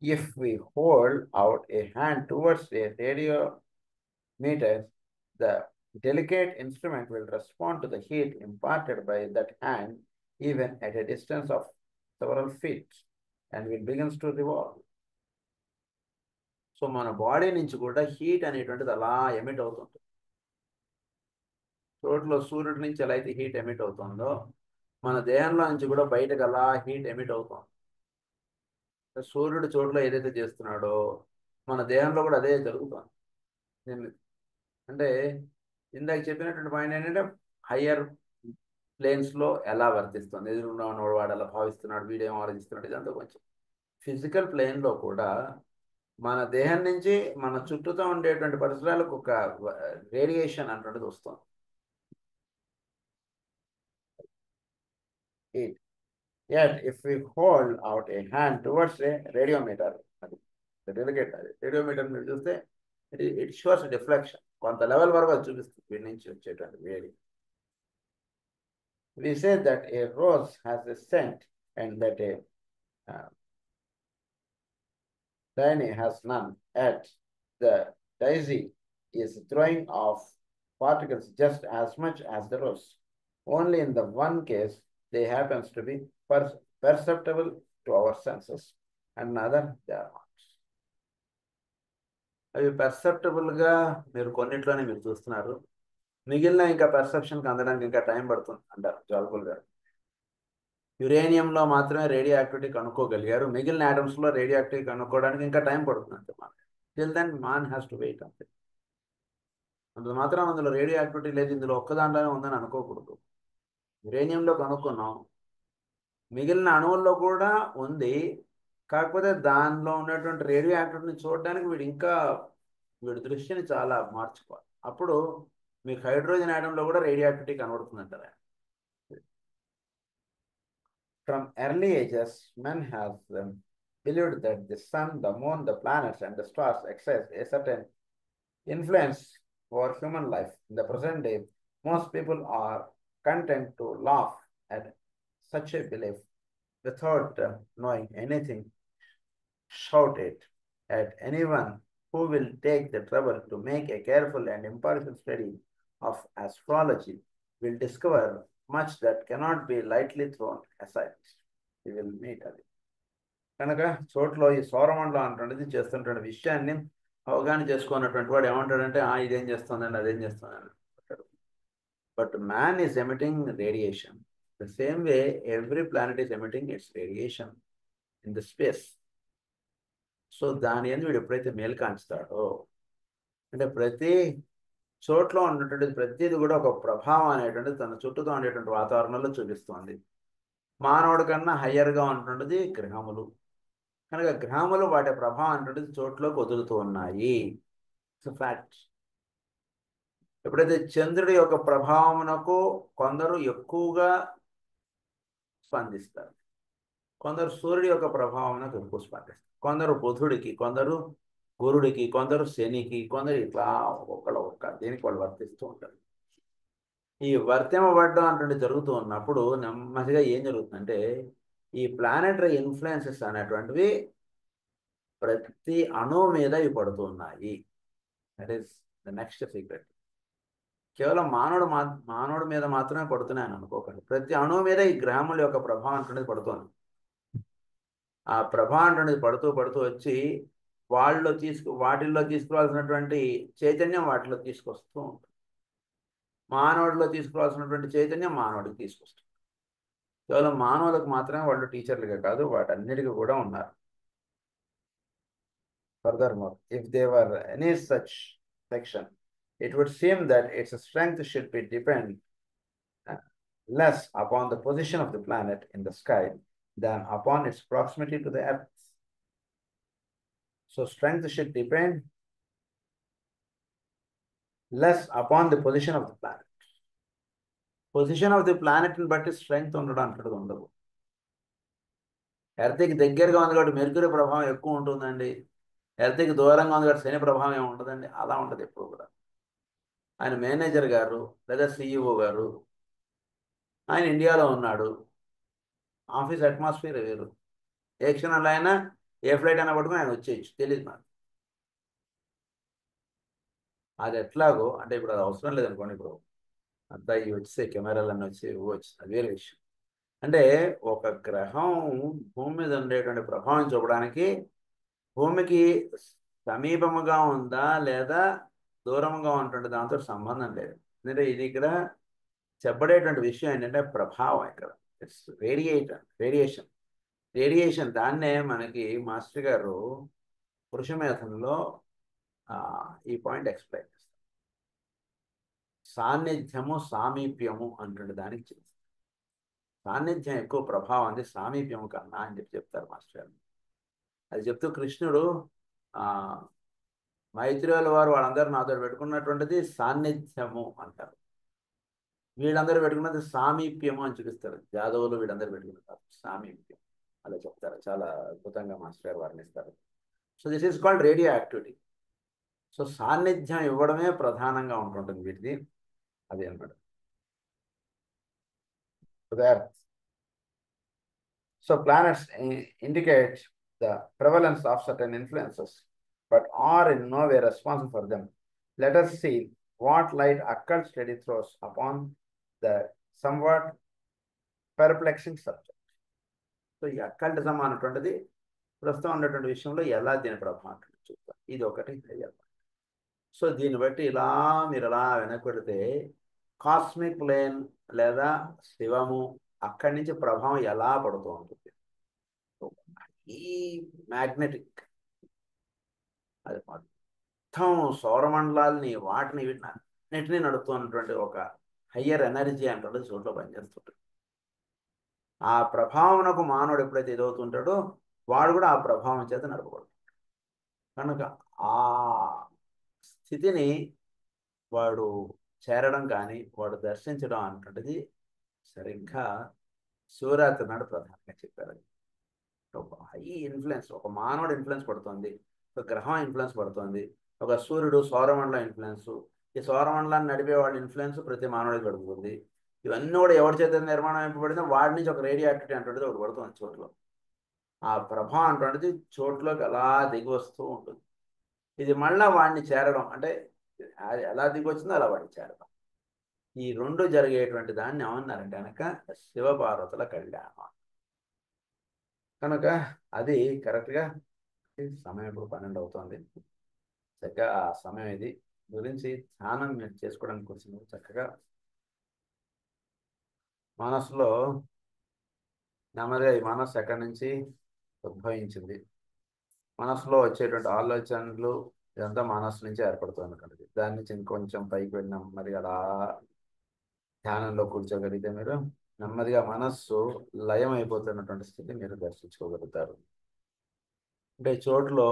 S1: if we hold out a hand towards a radiometer, the delicate instrument will respond to the heat imparted by that hand even at a distance of several feet, and will begins to revolve. So మన body నుంచి కూడా heat అనేటువంటిది అలా emit అవుతుంది. చోట్లో సూర్యుడి నుంచి ఎలా అయితే హీట్ ఎమిట్ అవుతుందో, మన దేహంలో నుంచి కూడా బయటకు అలా హీట్ ఎమిట్ అవుతుంది. సూర్యుడు చోట్ల ఏదైతే చేస్తున్నాడో మన దేహంలో కూడా అదే జరుగుతుంది. అంటే ఇందాక చెప్పినటువంటి పాయింట్ ఏంటంటే, హయ్యర్ ప్లేన్స్లో ఎలా వర్తిస్తుంది, ఎదురుగా ఉన్నవాడు వాడు అలా భావిస్తున్నాడు, వీడేమో ఆలోచిస్తున్నాడు, ఇదంతా కొంచెం ఫిజికల్ ప్లేన్లో కూడా మన దేహం నుంచి మన చుట్టూతో ఉండేటువంటి పరిసరాలకు ఒక రేడియేషన్ అన్నటువంటిది వస్తుంది. Yet, if we hold out a hand towards a radiometer, delicate radiometer మీరు చూస్తే ఇట్ షోస్ డిఫ్లెక్షన్, కొంత లెవెల్ వరకు అది చూపిస్తుంది వీడి నుంచి వచ్చేటువంటి వేడి. We say that a rose has a scent and that a daisy has none. Yet the daisy is throwing off particles just as much as the rose. Only in the one case they happens to be perceptible to our senses, and another they are not. అవి పెర్సెప్టబుల్గా మీరు కొన్నిట్లోనే మీరు చూస్తున్నారు, మిగిలిన ఇంకా పెర్సెప్షన్కి అందడానికి ఇంకా time పడుతుంది అంటారు జ్వాలకూల్ గారు. యురేనియంలో మాత్రమే రేడియో యాక్టివిటీ కనుక్కోగలిగారు, మిగిలిన ఆటమ్స్లో రేడియో యాక్టివిటీ కనుక్కోవడానికి ఇంకా టైం పడుతుంది అంతే. Till then man has to wait అంతే. అందులో మాత్రం అందులో రేడియో యాక్టివిటీ లేదు, ఇందులో ఒక్క దాంట్లోనే ఉందని అనుకోకూడదు. యురేనియంలో కనుక్కున్నాం, మిగిలిన అణువుల్లో కూడా ఉంది, కాకపోతే దానిలో ఉన్నటువంటి రేడియో యాక్టివిటీని చూడడానికి వీడి దృష్టిని చాలా మార్చుకోవాలి. అప్పుడు మీకు హైడ్రోజన్ ఆటంలో కూడా రేడియో యాక్టివిటీ కనబడుతుంది అంటారు. From early ages, men have believed that the sun, the moon, the planets, and the stars exercise a certain influence over human life. In the present day, most people are content to laugh at such a belief without knowing anything, shout it at anyone who will take the trouble to make a careful and impartial study of astrology will discover much that cannot be lightly thrown aside. You will meet అది. కనుక చోట్లో ఈ సౌరమండలం అంటున్నది చేస్తున్నటువంటి విషయాన్ని అవగాహన చేసుకున్నటువంటి వాడు ఏమంటాడంటే ఇదేం చేస్తుందండి అదేం చేస్తుందని అంటాడు. But man is emitting radiation the same way every planet is emitting it's radiation in the space. So దాని అని వీడు ఎప్పుడైతే మేల్కాంచుతాడో, అంటే ప్రతి చోట్లో ఉన్నటువంటి ప్రతిది కూడా ఒక ప్రభావం అనేటువంటిది తన చుట్టూతో ఉండేటువంటి వాతావరణంలో చూపిస్తుంది. మానవుడి కన్నా హయ్యర్గా ఉంటుండేది గ్రహములు. కనుక గ్రహములు వాటి ప్రభావం అనేటువంటిది చోట్లోకి వదులుతూ ఉన్నాయి. It's fact. ఎప్పుడైతే చంద్రుడి యొక్క ప్రభావమునకు కొందరు ఎక్కువగా స్పందిస్తారు, కొందరు సూర్యుడి యొక్క ప్రభావమునకు ఎక్కువ స్పందిస్తారు, కొందరు బుధుడికి, కొందరు గురుడికి, కొందరు శనికి, కొందరు ఇట్లా ఒక్క దీనికి వాళ్ళు వర్తిస్తూ ఉంటారు. ఈ వర్తింపబడడం అంటే జరుగుతూ ఉన్నప్పుడు నెమ్మదిగా ఏం జరుగుతుందంటే ఈ ప్లానెటరీ ఇన్ఫ్లుయెన్సెస్ అనేటువంటివి ప్రతి అణువు మీద ఇవి పడుతున్నాయి. That is the next secret. కేవలం మానవుడి మీద మాత్రమే పడుతున్నాయని అనుకోకండి. ప్రతి అణువు మీద ఈ గ్రహముల యొక్క ప్రభావం అనేది పడుతుంది. ఆ ప్రభావం అనేది పడుతూ పడుతూ వచ్చి వాటిల్లో తీసుకురావాల్సినటువంటి చైతన్యం వాటిలో తీసుకొస్తూ ఉంటుంది. మానవుడిలో తీసుకురావాల్సినటువంటి చైతన్యం మానవుడికి తీసుకొస్తుంది. కేవలం మానవులకు మాత్రమే వాళ్ళు టీచర్లుగా కాదు, వాటన్నిటికీ కూడా ఉన్నారు. Furthermore, if there were any such section, it would seem that its strength should be depend less upon the position of the planet in the sky than upon its proximity to the earth. So strength should depend less upon the position of the planet. Position of the planet ని బట్టి strength ఉండడానికి ఉండదు. ఎర్త్కి దగ్గరగా ఉంది కాబట్టి mercury ప్రభావం ఎక్కువ ఉంటుందండి, ఎర్త్కి దూరంగా ఉంది కాబట్టి శని ప్రభావం ఏమి ఉండదండి. అలా ఉండదు ఎప్పుడు కూడా. ఆయన మేనేజర్ గారు లేదా సిఇఓ గారు, ఆయన ఇండియాలో ఉన్నాడు, ఆఫీస్ అట్మాస్ఫియర్ వేరు. ఏ క్షణంలో అయినా ఏ ఫ్లైట్ అయినా పట్టుకుని ఆయన వచ్చేయచ్చు, తెలియదు నాకు. అది ఎట్లాగో అంటే ఇప్పుడు అది అవసరం లేదనుకోండి. ఇప్పుడు అంతా ఇవి వచ్చేసే కెమెరాలన్నీ వచ్చి అది వేరే విషయం. అంటే ఒక గ్రహం భూమి మీద ఉండేటువంటి ప్రభావం చూపడానికి భూమికి సమీపముగా ఉందా లేదా దూరంగా ఉంటుంది దాంతో సంబంధం లేదు. ఎందుకంటే ఇది ఇక్కడ చెప్పబడేటువంటి విషయం ఏంటంటే ప్రభావం. ఇక్కడ ఇట్స్ రేడియేషన్ దాన్నే మనకి మాస్టర్ గారు పురుషమేధంలో ఈ పాయింట్ ఎక్స్ప్లెయిన్ చేస్తారు. సాన్నిధ్యము సామీప్యము అంటుండే దానికి చేస్తారు. సాన్నిధ్యం ఎక్కువ ప్రభావం ఉంది సామీప్యము కన్నా అని చెప్తారు మాస్టర్ గారు. అది చెప్తూ కృష్ణుడు మైత్రేయుల వారు వాళ్ళందరూ నాతో పెట్టుకున్నటువంటిది సాన్నిధ్యము అంటారు, వీళ్ళందరూ పెట్టుకున్నది సామీప్యము అని చూపిస్తారు. జాదవులు వీళ్ళందరూ పెట్టుకున్నారు సామీప్యం, అలా చెప్తారు. చాలా అద్భుతంగా మాస్టర్ గారు వర్ణిస్తారు. So this is called radioactivity. So సాన్నిధ్యం ఇవ్వడమే ప్రధానంగా ఉంటుంటుంది వీటిది. అది అన్నమాట. So planets indicate the prevalence of certain influences, but are in no way responsible for them. Let us see what light occult study throws upon the somewhat perplexing subject. So ఈ అక్కల్టిజం అనేటువంటిది ప్రస్తుతం ఉన్నటువంటి విషయంలో ఎలా దీని ప్రభావం చూద్దాం. ఇది ఒకటి. సో దీన్ని బట్టి మీరు ఇలా వెనక్కి కాస్మిక్ లేన్ లేదా శివము అక్కడి నుంచి ప్రభావం ఎలా పడుతూ ఉంటుంది. ఈ మ్యాగ్నెటిక్ అది మొత్తం సౌరమండలాల్ని వాటిని వీటిని నడుపుతున్నటువంటి ఒక హయ్యర్ ఎనర్జీ అంటే చోట్ల పనిచేస్తుంటాడు. ఆ ప్రభావంకు మానవుడు ఎప్పుడైతే ఎదుగుతుంటాడో వాడు కూడా ఆ ప్రభావం చేత నడపబడుతుంటాడు. కనుక ఆ స్థితిని వాడు చేరడం కానీ వాడు దర్శించడం అంటుంటది సరిగ్గా శివరాత్రి నాడు ప్రధానంగా చెప్పారు. ఒక హై ఇన్ఫ్లుయెన్స్, ఒక మానవుడు ఇన్ఫ్లుయెన్స్ పడుతుంది, ఒక గ్రహం ఇన్ఫ్లుయెన్స్ పడుతుంది, ఒక సూర్యుడు సౌరమండలం ఇన్ఫ్లుయెన్స్, ఈ సౌరమండలాన్ని నడిపే వాళ్ళ ఇన్ఫ్లుయెన్స్ ప్రతి మానవుడికి పడుతుంది. ఇవన్నీ కూడా ఎవరి చేత నిర్మాణం అయిపోబడిందో వాడి నుంచి ఒక రేడియో యాక్టివిటీ అంటుండేది ఒకటి పడుతుంది చోట్లో. ఆ ప్రభావం అంటుండేది చోట్లోకి అలా దిగి వస్తూ ఉంటుంది. ఇది మళ్ళా వాడిని చేరడం అంటే ఎలా దిగి వచ్చిందో అలా వాడిని చేరడం. ఈ రెండు జరిగేటువంటి దాన్ని ఏమన్నారంటే కనుక శివపార్వతుల కళ్యాణం. కనుక అది కరెక్ట్గా సమయం ఇప్పుడు 12 అవుతుంది. చక్కగా ఆ సమయం ఇది గురించి ధ్యానం మీరు చేసుకోవడానికి వచ్చింది. చక్కగా మనసులో నెమ్మదిగా ఈ మనస్సు ఎక్కడి నుంచి ఉద్భవించింది, మనసులో వచ్చేటువంటి ఆలోచనలు ఇదంతా మనస్సు నుంచి ఏర్పడుతుంది కనుక దాని నుంచి ఇంకొంచెం పైకి వెళ్ళినాం మరి అలా ధ్యానంలో కూర్చోగలిగితే మీరు నెమ్మదిగా మనస్సు లయం అయిపోతున్నటువంటి స్థితి మీరు దర్శించుకోగలుగుతారు. అంటే ఈ చోటులో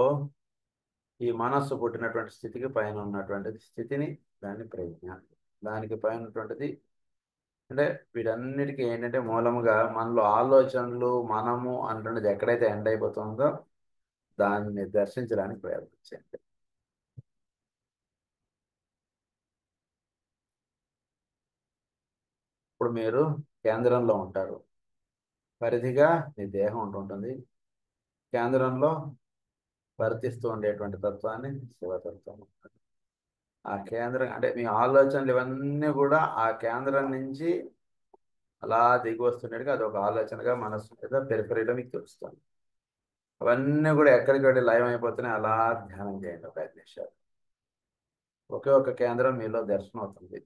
S1: ఈ మనస్సు పుట్టినటువంటి స్థితికి పైన ఉన్నటువంటి స్థితిని దాన్ని ప్రజ్ఞ, దానికి పైన ఉన్నటువంటిది అంటే వీటన్నిటికీ ఏంటంటే మూలముగా మనలో ఆలోచనలు మనము అంటున్నది ఎక్కడైతే ఎండ్ అయిపోతుందో దాన్ని దర్శించడానికి ప్రయత్నించండి. ఇప్పుడు మీరు కేంద్రంలో ఉంటారు, పరిధిగా మీ దేహం ఉంటుంటుంది, కేంద్రంలో వర్తిస్తూ ఉండేటువంటి తత్వాన్ని శివతత్వం అంటారు. ఆ కేంద్రం అంటే మీ ఆలోచనలు ఇవన్నీ కూడా ఆ కేంద్రం నుంచి అలా దిగి వస్తుండేట్టుగా అది ఒక ఆలోచనగా మనసు మీద పెరిఫెరీలో మీకు తెలుస్తుంది. అవన్నీ కూడా ఎక్కడికి వెళ్ళి లయం అయిపోతున్నాయి, అలా ధ్యానం చేయండి ఒక 5 నిమిషాలు. ఒకే ఒక కేంద్రం మీలో దర్శనం అవుతుంది.